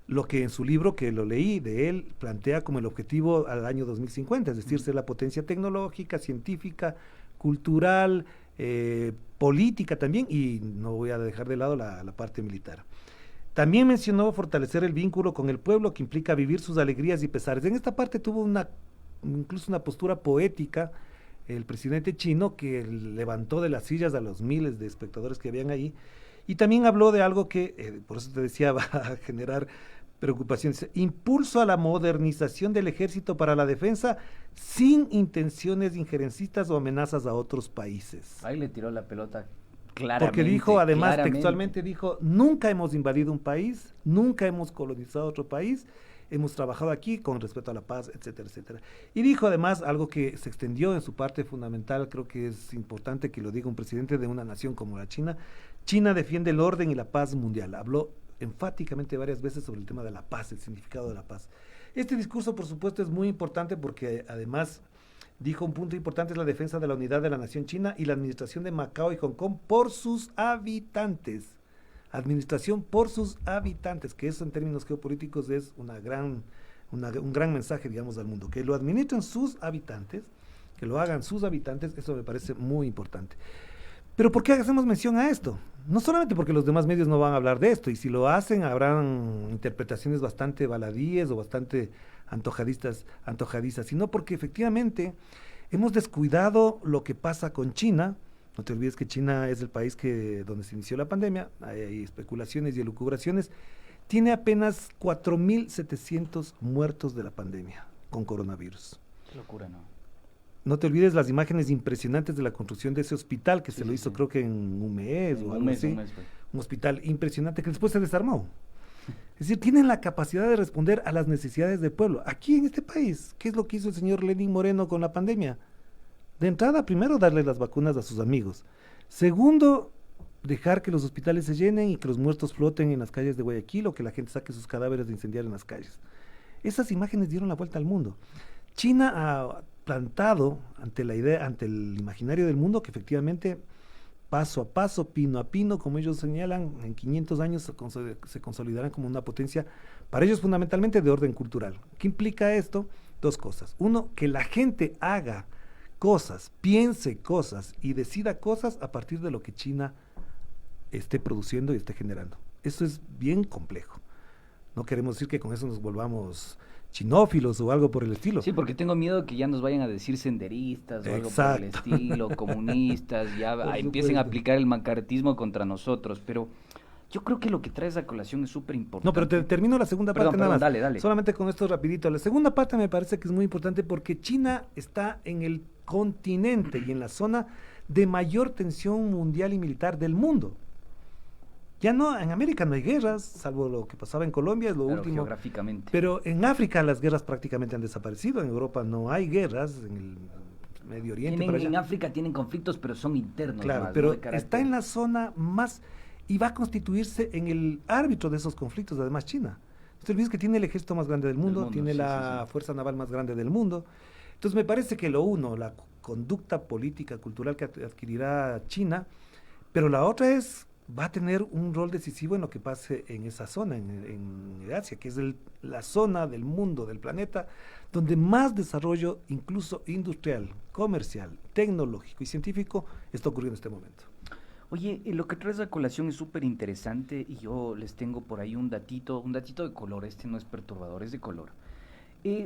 [SPEAKER 2] lo que en su libro, que lo leí de él, plantea como el objetivo al año 2050, es decir, ser la potencia tecnológica, científica, cultural, política también, y no voy a dejar de lado la parte militar. También mencionó fortalecer el vínculo con el pueblo, que implica vivir sus alegrías y pesares. En esta parte tuvo incluso una postura poética el presidente chino, que levantó de las sillas a los miles de espectadores que habían ahí, y también habló de algo que, por eso te decía, va a generar preocupaciones: impulso a la modernización del ejército para la defensa sin intenciones injerencistas o amenazas a otros países.
[SPEAKER 1] Ahí le tiró la pelota. Claramente,
[SPEAKER 2] porque dijo, además, textualmente dijo, nunca hemos invadido un país, nunca hemos colonizado otro país, hemos trabajado aquí con respeto a la paz, etcétera, etcétera. Y dijo además algo que se extendió en su parte fundamental, creo que es importante que lo diga un presidente de una nación como la China. China defiende el orden y la paz mundial. Habló enfáticamente varias veces sobre el tema de la paz, el significado de la paz. Este discurso, por supuesto, es muy importante porque además dijo un punto importante: es la defensa de la unidad de la nación china y la administración de Macao y Hong Kong por sus habitantes. Administración por sus habitantes, que eso en términos geopolíticos es un gran mensaje, digamos, al mundo. Que lo administren sus habitantes, que lo hagan sus habitantes, eso me parece muy importante. Pero ¿por qué hacemos mención a esto? No solamente porque los demás medios no van a hablar de esto, y si lo hacen habrán interpretaciones bastante baladíes o bastante antojadizas, sino porque efectivamente hemos descuidado lo que pasa con China. No te olvides que China es el país donde se inició la pandemia, hay especulaciones y elucubraciones tiene apenas 4.700 muertos de la pandemia con coronavirus.
[SPEAKER 1] Qué locura, ¿no?
[SPEAKER 2] No te olvides las imágenes impresionantes de la construcción de ese hospital que se lo hizo
[SPEAKER 1] sí.
[SPEAKER 2] creo que en un mes o algo así.
[SPEAKER 1] Un mes,
[SPEAKER 2] Un hospital impresionante que después se desarmó. Es decir, tienen la capacidad de responder a las necesidades del pueblo. Aquí en este país, ¿qué es lo que hizo el señor Lenín Moreno con la pandemia? De entrada, primero, darle las vacunas a sus amigos. Segundo, dejar que los hospitales se llenen y que los muertos floten en las calles de Guayaquil o que la gente saque sus cadáveres de incendiar en las calles. Esas imágenes dieron la vuelta al mundo. China ha plantado ante la idea, ante el imaginario del mundo que efectivamente paso a paso, pino a pino, como ellos señalan, en 500 años se consolidarán como una potencia, para ellos fundamentalmente de orden cultural. ¿Qué implica esto? Dos cosas. Uno, que la gente haga cosas, piense cosas y decida cosas a partir de lo que China esté produciendo y esté generando. Eso es bien complejo. No queremos decir que con eso nos volvamos chinófilos o algo por el estilo.
[SPEAKER 1] Sí, porque tengo miedo que ya nos vayan a decir senderistas o algo por el estilo, comunistas, ya empiecen a aplicar el macartismo contra nosotros, pero yo creo que lo que traes a colación es súper importante.
[SPEAKER 2] No, pero termino la segunda parte nada más.
[SPEAKER 1] Dale.
[SPEAKER 2] Solamente con esto rapidito. La segunda parte me parece que es muy importante porque China está en el continente y en la zona de mayor tensión mundial y militar del mundo. Ya no, en América no hay guerras, salvo lo que pasaba en Colombia, es lo último.
[SPEAKER 1] Geográficamente.
[SPEAKER 2] Pero en África las guerras prácticamente han desaparecido, en Europa no hay guerras, en el Medio Oriente.
[SPEAKER 1] En África tienen conflictos, pero son internos.
[SPEAKER 2] Claro,
[SPEAKER 1] más,
[SPEAKER 2] pero
[SPEAKER 1] ¿no?
[SPEAKER 2] está en la zona más, y va a constituirse en el árbitro de esos conflictos, además China. No te olvides que tiene el ejército más grande del mundo, tiene la fuerza naval más grande del mundo. Entonces me parece que lo uno, la conducta política, cultural que adquirirá China, pero la otra es va a tener un rol decisivo en lo que pase en esa zona, en Asia, que es la zona del mundo, del planeta, donde más desarrollo, incluso industrial, comercial, tecnológico y científico, está ocurriendo en este momento.
[SPEAKER 1] Oye, lo que traes a colación es súper interesante y yo les tengo por ahí un datito de color, este no es perturbador, es de color.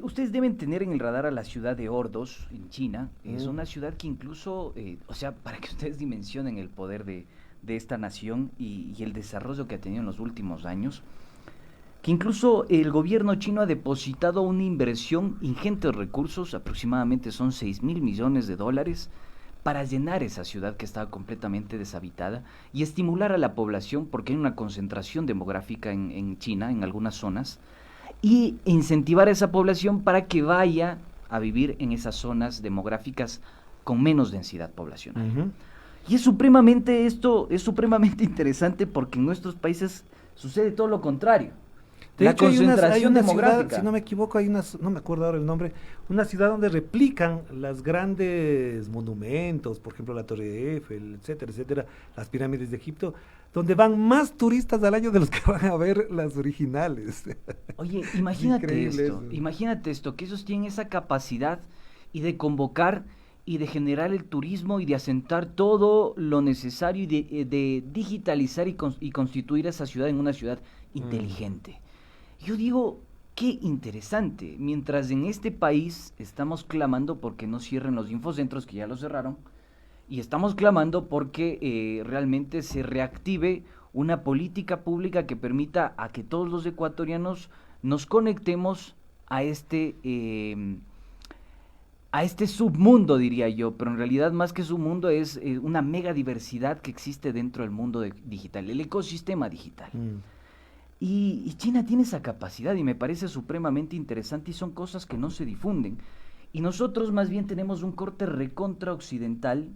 [SPEAKER 1] Ustedes deben tener en el radar a la ciudad de Ordos, en China. Es una ciudad que incluso, o sea, para que ustedes dimensionen el poder de esta nación y el desarrollo que ha tenido en los últimos años, que incluso el gobierno chino ha depositado una inversión ingente de recursos, aproximadamente son 6,000 millones de dólares, para llenar esa ciudad que estaba completamente deshabitada y estimular a la población, porque hay una concentración demográfica en China, en algunas zonas, y incentivar a esa población para que vaya a vivir en esas zonas demográficas con menos densidad poblacional. Uh-huh. Y es supremamente interesante porque en nuestros países sucede todo lo contrario.
[SPEAKER 2] De hecho, hay una ciudad, si no me equivoco, no me acuerdo ahora el nombre, una ciudad donde replican los grandes monumentos, por ejemplo la Torre Eiffel, etcétera, las pirámides de Egipto, donde van más turistas al año de los que van a ver las originales.
[SPEAKER 1] Oye, imagínate esto, que ellos tienen esa capacidad y de convocar y de generar el turismo y de asentar todo lo necesario y de digitalizar y constituir esa ciudad en una ciudad inteligente. Yo digo, qué interesante, mientras en este país estamos clamando porque no cierren los infocentros, que ya los cerraron, y estamos clamando porque realmente se reactive una política pública que permita a que todos los ecuatorianos nos conectemos a este submundo, diría yo, pero en realidad más que submundo es una mega diversidad que existe dentro del mundo digital, el ecosistema digital. Y China tiene esa capacidad y me parece supremamente interesante y son cosas que no se difunden. Y nosotros más bien tenemos un corte recontra occidental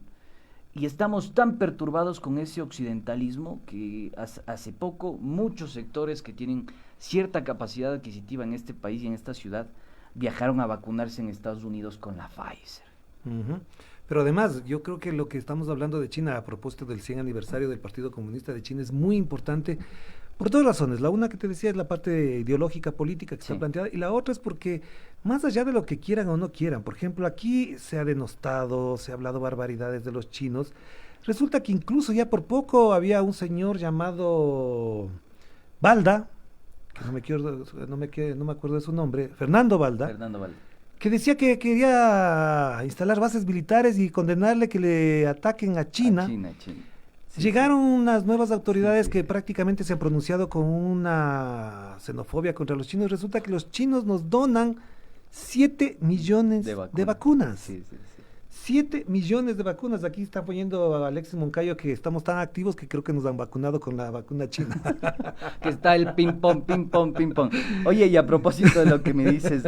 [SPEAKER 1] y estamos tan perturbados con ese occidentalismo que hace poco muchos sectores que tienen cierta capacidad adquisitiva en este país y en esta ciudad viajaron a vacunarse en Estados Unidos con la Pfizer.
[SPEAKER 2] Uh-huh. Pero además, yo creo que lo que estamos hablando de China a propósito del 100 aniversario del Partido Comunista de China es muy importante por dos razones. La una que te decía es la parte ideológica, política que está planteada, y la otra es porque más allá de lo que quieran o no quieran, por ejemplo, aquí se ha denostado, se ha hablado barbaridades de los chinos, resulta que incluso ya por poco había un señor llamado Balda, que no me acuerdo de su nombre, Fernando Balda, que decía que quería instalar bases militares y condenarle que le ataquen a China. Llegaron unas nuevas autoridades que prácticamente se han pronunciado con una xenofobia contra los chinos. Resulta que los chinos nos donan 7 millones de vacunas.
[SPEAKER 1] Sí, sí, sí.
[SPEAKER 2] 7 millones de vacunas. Aquí está poniendo a Alexis Moncayo que estamos tan activos que creo que nos han vacunado con la vacuna china.
[SPEAKER 1] Que está el ping pong, ping pong, ping pong. Oye, y a propósito de lo que me dices...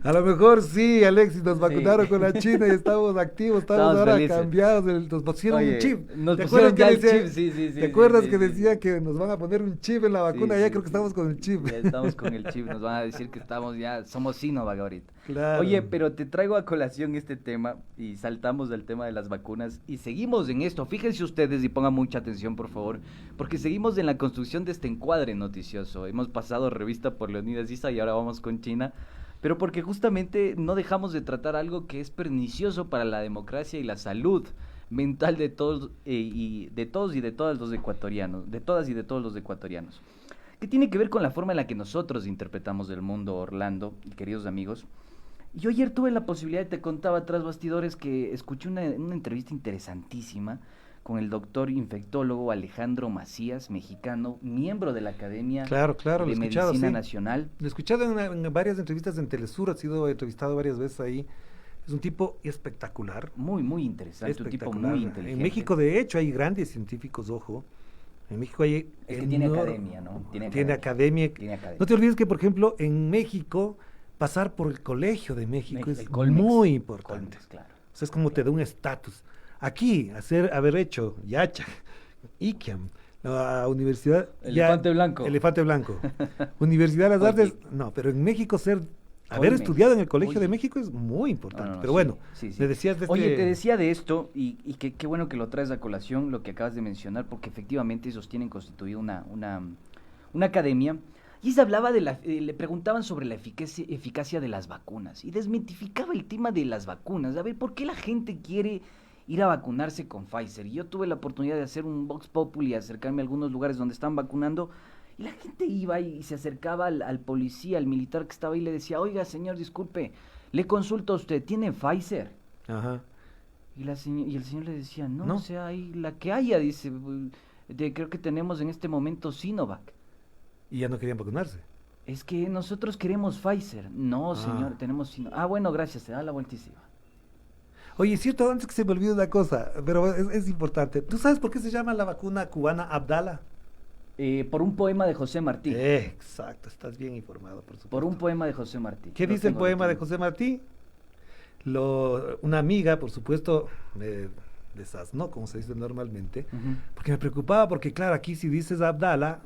[SPEAKER 2] A lo mejor sí, Alexis, nos vacunaron con la China y estamos activos, estamos ahora
[SPEAKER 1] felices.
[SPEAKER 2] Cambiados, nos pusieron un chip.
[SPEAKER 1] Nos
[SPEAKER 2] ¿Te
[SPEAKER 1] pusieron
[SPEAKER 2] acuerdas
[SPEAKER 1] ya
[SPEAKER 2] que
[SPEAKER 1] el
[SPEAKER 2] decía,
[SPEAKER 1] chip? Sí, sí, sí.
[SPEAKER 2] ¿te acuerdas
[SPEAKER 1] sí,
[SPEAKER 2] que
[SPEAKER 1] sí,
[SPEAKER 2] decía que nos van a poner un chip en la vacuna?
[SPEAKER 1] Sí,
[SPEAKER 2] Ya
[SPEAKER 1] sí,
[SPEAKER 2] creo que
[SPEAKER 1] sí.
[SPEAKER 2] estamos con el chip.
[SPEAKER 1] Ya estamos con el chip, nos van a decir que estamos ya, somos Sinovac ahorita.
[SPEAKER 2] Claro.
[SPEAKER 1] Oye, pero te traigo a colación este tema y saltamos del tema de las vacunas y seguimos en esto. Fíjense ustedes y pongan mucha atención, por favor, porque seguimos en la construcción de este encuadre noticioso. Hemos pasado revista por Leonidas Issa y ahora vamos con China, pero porque justamente no dejamos de tratar algo que es pernicioso para la democracia y la salud mental de todos y de todas los ecuatorianos, de todas y de todos los ecuatorianos. Que tiene que ver con la forma en la que nosotros interpretamos el mundo, Orlando, queridos amigos. Yo ayer tuve la posibilidad, te contaba tras bastidores, que escuché una entrevista interesantísima con el doctor infectólogo Alejandro Macías, mexicano, miembro de la Academia
[SPEAKER 2] Claro, lo he
[SPEAKER 1] de
[SPEAKER 2] escuchado,
[SPEAKER 1] Medicina
[SPEAKER 2] sí.
[SPEAKER 1] Nacional.
[SPEAKER 2] Lo he escuchado en varias entrevistas en Telesur, ha sido entrevistado varias veces ahí. Es un tipo espectacular.
[SPEAKER 1] Muy, muy interesante, un tipo muy inteligente.
[SPEAKER 2] En México, de hecho, hay grandes científicos, ojo. En México hay...
[SPEAKER 1] Es que tiene academia, ¿no?
[SPEAKER 2] Tiene academia. No te olvides que, por ejemplo, en México, pasar por el colegio de México es
[SPEAKER 1] Colmex,
[SPEAKER 2] muy importante.
[SPEAKER 1] Colmex, claro.
[SPEAKER 2] O sea, es como te da un estatus. Aquí, haber hecho Yacha, Iquiam, la universidad...
[SPEAKER 1] Elefante Blanco.
[SPEAKER 2] Elefante Blanco. Universidad de las Artes, no, pero en México haber
[SPEAKER 1] Colmex.
[SPEAKER 2] estudiado en el Colegio de
[SPEAKER 1] Oye.
[SPEAKER 2] México es muy importante.
[SPEAKER 1] No,
[SPEAKER 2] pero
[SPEAKER 1] sí,
[SPEAKER 2] bueno,
[SPEAKER 1] sí.
[SPEAKER 2] me decías de
[SPEAKER 1] Oye, te decía de esto y qué bueno que lo traes a colación, lo que acabas de mencionar, porque efectivamente ellos tienen constituido una academia. Y se hablaba le preguntaban sobre la eficacia de las vacunas y desmitificaba el tema de las vacunas. A ver, ¿por qué la gente quiere ir a vacunarse con Pfizer? Y yo tuve la oportunidad de hacer un Vox Populi y acercarme a algunos lugares donde están vacunando y la gente iba y se acercaba al policía, al militar que estaba ahí y le decía, oiga señor, disculpe, le consulto a usted, ¿tiene Pfizer?
[SPEAKER 2] Ajá.
[SPEAKER 1] Y el señor le decía, no,
[SPEAKER 2] No.
[SPEAKER 1] o sea, ahí la que haya, dice, creo que tenemos en este momento Sinovac.
[SPEAKER 2] Y ya no querían vacunarse.
[SPEAKER 1] Es que nosotros queremos Pfizer. No, señor, tenemos Sinovac. Ah, bueno, gracias, se da la vuelta y se va.
[SPEAKER 2] Oye, es cierto, antes que se me olvide una cosa, pero es importante. ¿Tú sabes por qué se llama la vacuna cubana Abdala?
[SPEAKER 1] Por un poema de José Martí.
[SPEAKER 2] Exacto, estás bien informado, por supuesto.
[SPEAKER 1] Por un poema de José Martí.
[SPEAKER 2] ¿Qué dice el poema de José Martí? Una amiga, por supuesto, desasnó, como se dice normalmente, porque me preocupaba, porque claro, aquí si dices Abdala,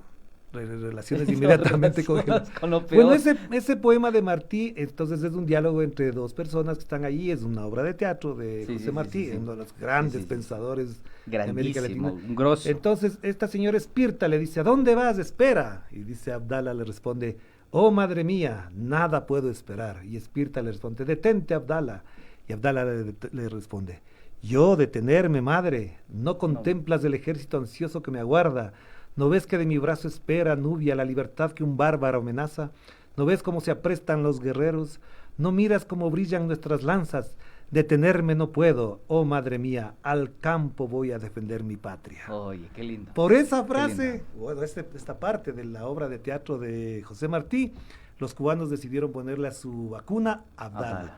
[SPEAKER 2] relaciones inmediatamente con
[SPEAKER 1] lo peor.
[SPEAKER 2] Bueno, ese poema de Martí, entonces es un diálogo entre dos personas que están allí, es una obra de teatro de José Martí, uno de los grandes pensadores de América Latina.
[SPEAKER 1] Un grosso.
[SPEAKER 2] Entonces, esta señora Espirta le dice, ¿a dónde vas? Espera. Y dice Abdala, le responde, oh madre mía, nada puedo esperar. Y Espirta le responde, detente Abdala. Y Abdala le responde, yo detenerme, madre, ¿no contemplas el ejército ansioso que me aguarda? ¿No ves que de mi brazo espera, Nubia, la libertad que un bárbaro amenaza? ¿No ves cómo se aprestan los guerreros? ¿No miras cómo brillan nuestras lanzas? Detenerme no puedo, oh madre mía, al campo voy a defender mi patria.
[SPEAKER 1] Oye, qué lindo.
[SPEAKER 2] Por esa frase, bueno, esta parte de la obra de teatro de José Martí, los cubanos decidieron ponerle a su vacuna Abdala.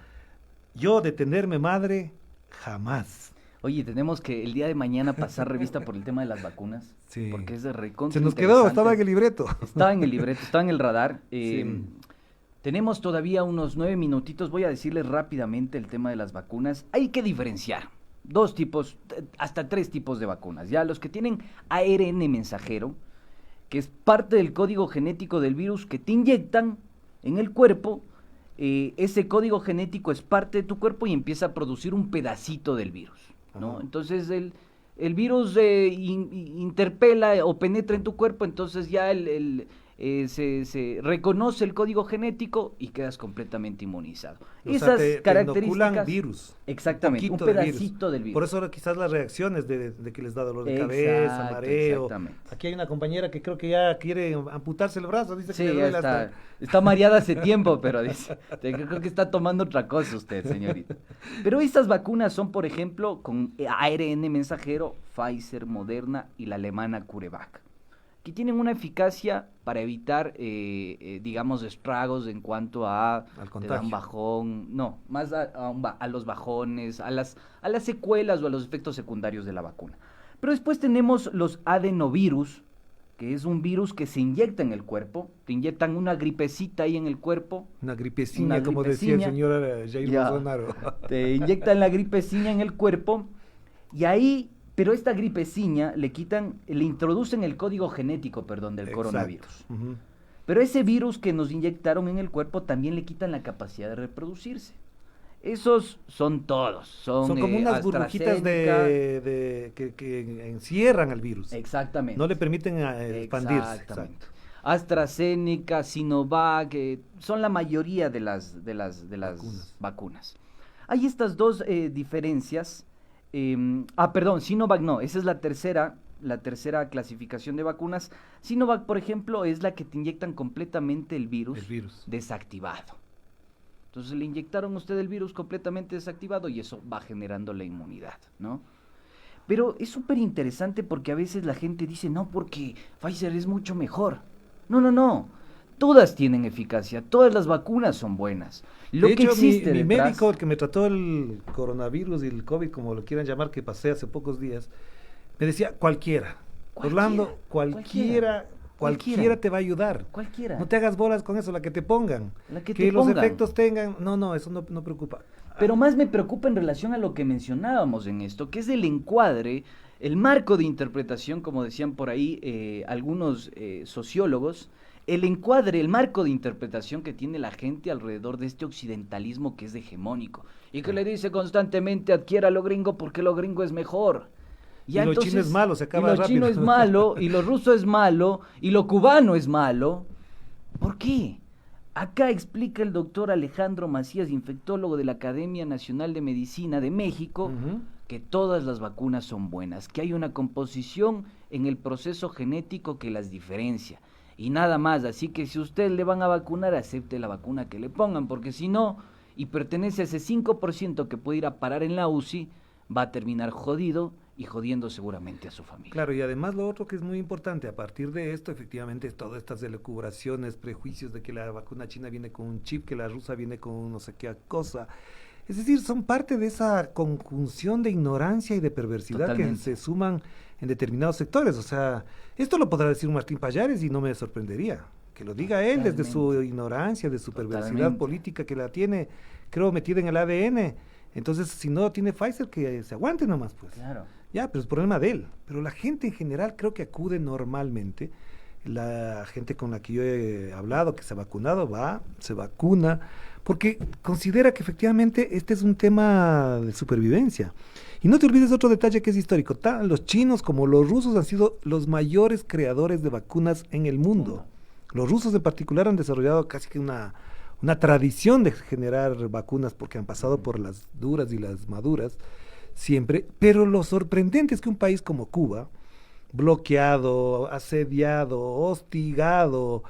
[SPEAKER 2] Yo detenerme, madre, jamás.
[SPEAKER 1] Oye, tenemos que el día de mañana pasar revista por el tema de las vacunas.
[SPEAKER 2] Sí.
[SPEAKER 1] Porque es de recontra
[SPEAKER 2] Se nos quedó, estaba en el libreto.
[SPEAKER 1] Estaba en el libreto, estaba en el radar.
[SPEAKER 2] Sí.
[SPEAKER 1] Tenemos todavía unos 9 minutitos. Voy a decirles rápidamente el tema de las vacunas. Hay que diferenciar 2 tipos, hasta 3 tipos de vacunas. Ya los que tienen ARN mensajero, que es parte del código genético del virus que te inyectan en el cuerpo. Ese código genético es parte de tu cuerpo y empieza a producir un pedacito del virus, ¿no?
[SPEAKER 2] Ajá.
[SPEAKER 1] Entonces el virus interpela o penetra en tu cuerpo, entonces ya el se reconoce el código genético y quedas completamente inmunizado.
[SPEAKER 2] O sea,
[SPEAKER 1] Esas
[SPEAKER 2] te
[SPEAKER 1] características.
[SPEAKER 2] inoculan virus.
[SPEAKER 1] Exactamente, un
[SPEAKER 2] poquito de
[SPEAKER 1] pedacito
[SPEAKER 2] virus.
[SPEAKER 1] del virus.
[SPEAKER 2] Por eso ahora quizás las reacciones de que les da dolor de cabeza,
[SPEAKER 1] Exacto,
[SPEAKER 2] mareo.
[SPEAKER 1] exactamente.
[SPEAKER 2] Aquí hay una compañera que creo que ya quiere amputarse el brazo, dice que
[SPEAKER 1] Sí,
[SPEAKER 2] le
[SPEAKER 1] ya
[SPEAKER 2] duele
[SPEAKER 1] está,
[SPEAKER 2] hasta...
[SPEAKER 1] está mareada hace tiempo, pero dice, creo que está tomando otra cosa usted, señorita. Pero estas vacunas son, por ejemplo, con ARN mensajero, Pfizer, Moderna y la alemana CureVac, que tienen una eficacia para evitar, digamos, estragos en cuanto a
[SPEAKER 2] Al
[SPEAKER 1] te da un
[SPEAKER 2] contagio.
[SPEAKER 1] bajón, no, más a los bajones, a las secuelas o a los efectos secundarios de la vacuna. Pero después tenemos los adenovirus, que es un virus que se inyecta en el cuerpo, te inyectan una gripecita ahí en el cuerpo,
[SPEAKER 2] Una gripeciña,
[SPEAKER 1] Una
[SPEAKER 2] como decía el
[SPEAKER 1] gripeciña.
[SPEAKER 2] señor Jair
[SPEAKER 1] Ya.
[SPEAKER 2] Bolsonaro.
[SPEAKER 1] te inyectan la gripeciña en el cuerpo y ahí, pero esta gripeciña le introducen el código genético, perdón, del
[SPEAKER 2] Exacto.
[SPEAKER 1] coronavirus.
[SPEAKER 2] Ujú.
[SPEAKER 1] Pero ese virus que nos inyectaron en el cuerpo también le quitan la capacidad de reproducirse. Esos son todos.
[SPEAKER 2] Son como unas burbujitas
[SPEAKER 1] AstraZeneca.
[SPEAKER 2] que encierran al virus.
[SPEAKER 1] Exactamente.
[SPEAKER 2] No le permiten expandirse.
[SPEAKER 1] Exactamente.
[SPEAKER 2] Exacto.
[SPEAKER 1] AstraZeneca, Sinovac, son la mayoría de las vacunas. Hay estas dos diferencias. Perdón, Sinovac no, esa es la tercera clasificación de vacunas. Sinovac, por ejemplo, es la que te inyectan completamente el virus. Desactivado. Entonces le inyectaron a usted el virus completamente desactivado y eso va generando la inmunidad, ¿no? Pero es súper interesante porque a veces la gente dice, no, porque Pfizer es mucho mejor. No. Todas tienen eficacia, todas las vacunas son buenas. Lo
[SPEAKER 2] De
[SPEAKER 1] que
[SPEAKER 2] hecho,
[SPEAKER 1] existe
[SPEAKER 2] mi
[SPEAKER 1] detrás-
[SPEAKER 2] médico, el que me trató el coronavirus y el COVID, como lo quieran llamar, que pasé hace pocos días, me decía, cualquiera. Orlando, cualquiera te va a ayudar.
[SPEAKER 1] Cualquiera.
[SPEAKER 2] No te hagas bolas con eso, la que te pongan.
[SPEAKER 1] La que
[SPEAKER 2] que
[SPEAKER 1] te
[SPEAKER 2] los
[SPEAKER 1] pongan.
[SPEAKER 2] efectos tengan, no, eso no preocupa.
[SPEAKER 1] Pero más me preocupa en relación a lo que mencionábamos en esto, que es el encuadre, el marco de interpretación, como decían por ahí algunos sociólogos, el encuadre, el marco de interpretación que tiene la gente alrededor de este occidentalismo que es hegemónico y que le dice constantemente adquiera lo gringo porque lo gringo es mejor.
[SPEAKER 2] Y lo chino es malo, se acaba
[SPEAKER 1] y lo
[SPEAKER 2] rápido.
[SPEAKER 1] chino es malo, y lo ruso es malo, y lo cubano es malo. ¿Por qué? Acá explica el doctor Alejandro Macías, infectólogo de la Academia Nacional de Medicina de México,
[SPEAKER 2] Ujú.
[SPEAKER 1] que todas las vacunas son buenas, que hay una composición en el proceso genético que las diferencia. Y nada más, así que si usted le van a vacunar, acepte la vacuna que le pongan, porque si no, y pertenece a ese 5% que puede ir a parar en la UCI, va a terminar jodido y jodiendo seguramente a su familia.
[SPEAKER 2] Claro, y además lo otro que es muy importante, a partir de esto, efectivamente, es todas estas elucubraciones, prejuicios de que la vacuna china viene con un chip, que la rusa viene con no sé qué cosa. Es decir, son parte de esa conjunción de ignorancia y de perversidad
[SPEAKER 1] Totalmente.
[SPEAKER 2] que se suman en determinados sectores. O sea, esto lo podrá decir un Martín Pallares y no me sorprendería. Que lo diga él desde su ignorancia, de su perversidad
[SPEAKER 1] Totalmente.
[SPEAKER 2] política que la tiene, creo, metida en el ADN. Entonces, si no tiene Pfizer, que se aguante nomás, pues.
[SPEAKER 1] Claro.
[SPEAKER 2] Ya, pero es problema de él. Pero la gente en general creo que acude normalmente. La gente con la que yo he hablado, que se ha vacunado, va, se vacuna, porque considera que efectivamente este es un tema de supervivencia. Y no te olvides otro detalle que es histórico. Los chinos como los rusos han sido los mayores creadores de vacunas en el mundo. Los rusos en particular han desarrollado casi que una tradición de generar vacunas porque han pasado por las duras y las maduras siempre, pero lo sorprendente es que un país como Cuba, bloqueado, asediado, hostigado,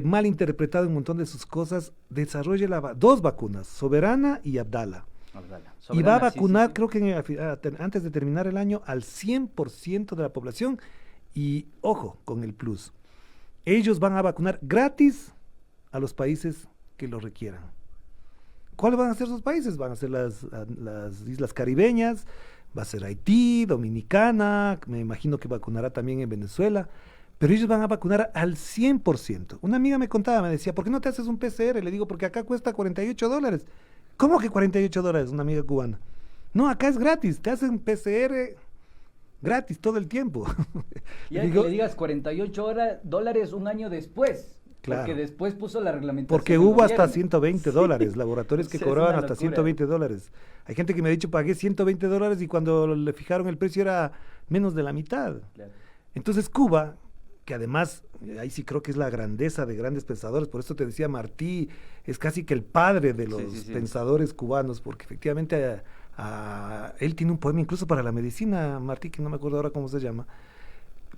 [SPEAKER 2] mal interpretado en un montón de sus cosas, desarrolla dos vacunas, Soberana y Abdala. Y va a vacunar, creo que antes de terminar el año, al 100% de la población. Y ojo con el plus, ellos van a vacunar gratis a los países que lo requieran. ¿Cuáles van a ser esos países? Van a ser las islas caribeñas, va a ser Haití, Dominicana, me imagino que vacunará también en Venezuela, pero ellos van a vacunar al 100%. Una amiga me contaba, me decía, ¿por qué no te haces un PCR? Le digo, porque acá cuesta $48. ¿Cómo que $48? Una amiga cubana. No, acá es gratis, te hacen PCR gratis todo el tiempo.
[SPEAKER 1] Ya que le digas $48 un año después.
[SPEAKER 2] Claro.
[SPEAKER 1] Porque después puso la reglamentación.
[SPEAKER 2] Porque hubo hasta $120, laboratorios que
[SPEAKER 1] Sí,
[SPEAKER 2] cobraban
[SPEAKER 1] es una
[SPEAKER 2] hasta
[SPEAKER 1] locura.
[SPEAKER 2] $120. Hay gente que me ha dicho, pagué $120 y cuando le fijaron el precio era menos de la mitad.
[SPEAKER 1] Claro.
[SPEAKER 2] Entonces Cuba, que además, ahí sí creo que es la grandeza de grandes pensadores, por eso te decía Martí, es casi que el padre de los pensadores cubanos, porque efectivamente él tiene un poema incluso para la medicina, Martí, que no me acuerdo ahora cómo se llama.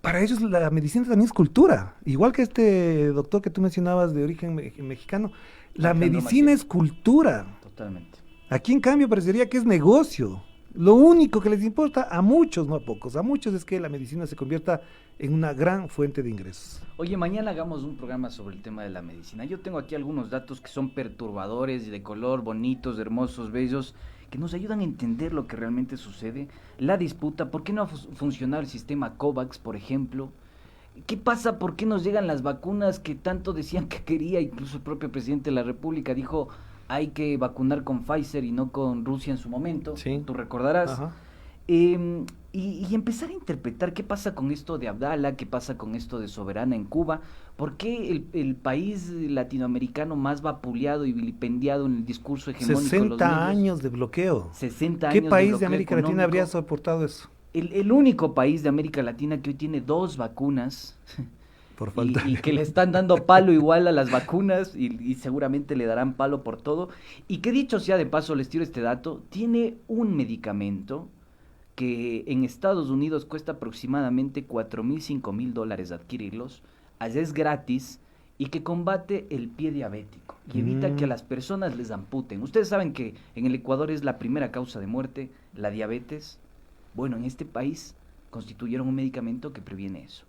[SPEAKER 2] Para ellos la medicina también es cultura, igual que este doctor que tú mencionabas de origen mexicano, la medicina es cultura.
[SPEAKER 1] Totalmente.
[SPEAKER 2] Aquí en cambio parecería que es negocio. Lo único que les importa a muchos, no a pocos, a muchos es que la medicina se convierta en una gran fuente de ingresos.
[SPEAKER 1] Oye, mañana hagamos un programa sobre el tema de la medicina. Yo tengo aquí algunos datos que son perturbadores, de color, bonitos, hermosos, bellos, que nos ayudan a entender lo que realmente sucede. La disputa, ¿por qué no ha funcionado el sistema COVAX, por ejemplo? ¿Qué pasa? ¿Por qué nos llegan las vacunas que tanto decían que quería? Incluso el propio presidente de la República dijo, hay que vacunar con Pfizer y no con Rusia en su momento, sí. Tú recordarás. Y empezar a interpretar qué pasa con esto de Abdala, qué pasa con esto de Soberana en Cuba, por qué el país latinoamericano más vapuleado y vilipendiado en el discurso hegemónico
[SPEAKER 2] 60
[SPEAKER 1] de los medios,
[SPEAKER 2] años de bloqueo.
[SPEAKER 1] 60 años
[SPEAKER 2] ¿Qué país
[SPEAKER 1] de
[SPEAKER 2] de América Latina habría soportado eso?
[SPEAKER 1] El único país de América Latina que hoy tiene 2 vacunas
[SPEAKER 2] por falta
[SPEAKER 1] y que le están dando palo igual a las vacunas y seguramente le darán palo por todo, y que dicho sea de paso, les tiro este dato, tiene un medicamento que en Estados Unidos cuesta aproximadamente $4,000, $5,000 adquirirlos, allá es gratis, y que combate el pie diabético y evita que a las personas les amputen. Ustedes saben que en el Ecuador es la primera causa de muerte, la diabetes. Bueno, en este país constituyeron un medicamento que previene eso.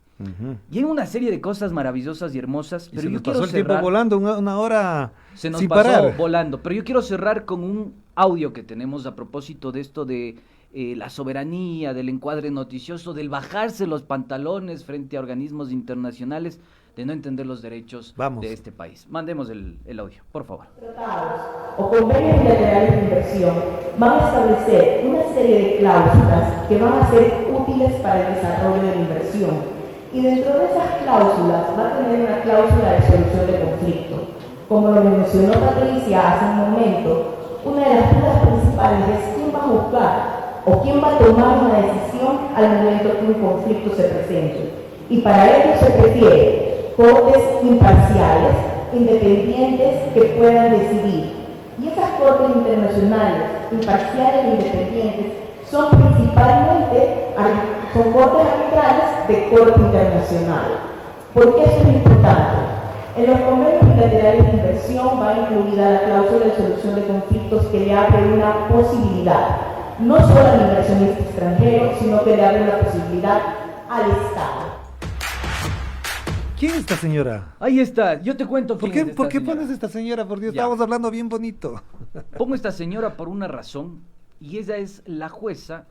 [SPEAKER 1] Y hay una serie de cosas maravillosas y hermosas, pero yo quiero cerrar.
[SPEAKER 2] Se nos pasó el tiempo volando, una hora
[SPEAKER 1] se nos
[SPEAKER 2] sin
[SPEAKER 1] pasó
[SPEAKER 2] parar.
[SPEAKER 1] Volando, pero yo quiero cerrar con un audio que tenemos a propósito de esto de la soberanía, del encuadre noticioso, del bajarse los pantalones frente a organismos internacionales, de no entender los derechos de este país. Mandemos el audio, por favor.
[SPEAKER 3] Tratados o convenios bilaterales de inversión van a establecer una serie de cláusulas que van a ser útiles para el desarrollo de la inversión. Y dentro de esas cláusulas va a tener una cláusula de solución de conflicto. Como lo mencionó Patricia hace un momento, una de las dudas principales es quién va a juzgar o quién va a tomar una decisión al momento que un conflicto se presente. Y para ello se prefiere cortes imparciales, independientes, que puedan decidir. Y esas cortes internacionales, imparciales e independientes, son principalmente cortes arbitrales de corte internacional. ¿Por qué eso es importante? En los convenios bilaterales de inversión va incluida la cláusula de solución de conflictos que le abre una posibilidad, no solo al inversionista extranjero, sino que le abre una posibilidad al Estado.
[SPEAKER 2] ¿Quién es esta señora?
[SPEAKER 1] Ahí está, yo te cuento quién es esta
[SPEAKER 2] ¿Por qué
[SPEAKER 1] señora?
[SPEAKER 2] pones esta señora? Por Dios,
[SPEAKER 1] Ya.
[SPEAKER 2] estábamos hablando bien bonito.
[SPEAKER 1] Pongo esta señora por una razón, y ella es la jueza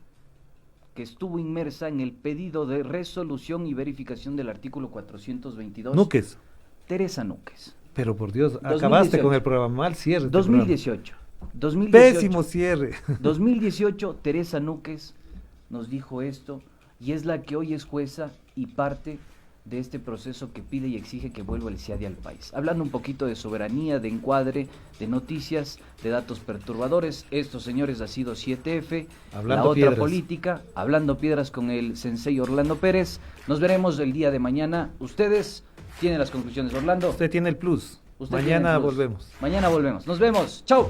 [SPEAKER 1] que estuvo inmersa en el pedido de resolución y verificación del artículo 422.
[SPEAKER 2] Núquez.
[SPEAKER 1] Teresa Núquez.
[SPEAKER 2] Pero por Dios,
[SPEAKER 1] 2018.
[SPEAKER 2] acabaste con el programa, mal cierre.
[SPEAKER 1] 2018.
[SPEAKER 2] Pésimo cierre.
[SPEAKER 1] 2018, Teresa Núquez nos dijo esto, y es la que hoy es jueza y parte de este proceso que pide y exige que vuelva el CIADI al país. Hablando un poquito de soberanía, de encuadre, de noticias, de datos perturbadores, estos señores ha sido 7F,
[SPEAKER 2] Hablando
[SPEAKER 1] la otra
[SPEAKER 2] piedras.
[SPEAKER 1] política, Hablando Piedras con el sensei Orlando Pérez. Nos veremos el día de mañana. Ustedes tienen las conclusiones, Orlando.
[SPEAKER 2] Usted tiene el plus.
[SPEAKER 1] Usted tiene
[SPEAKER 2] Mañana
[SPEAKER 1] el plus.
[SPEAKER 2] volvemos.
[SPEAKER 1] Mañana volvemos. Nos vemos. Chau.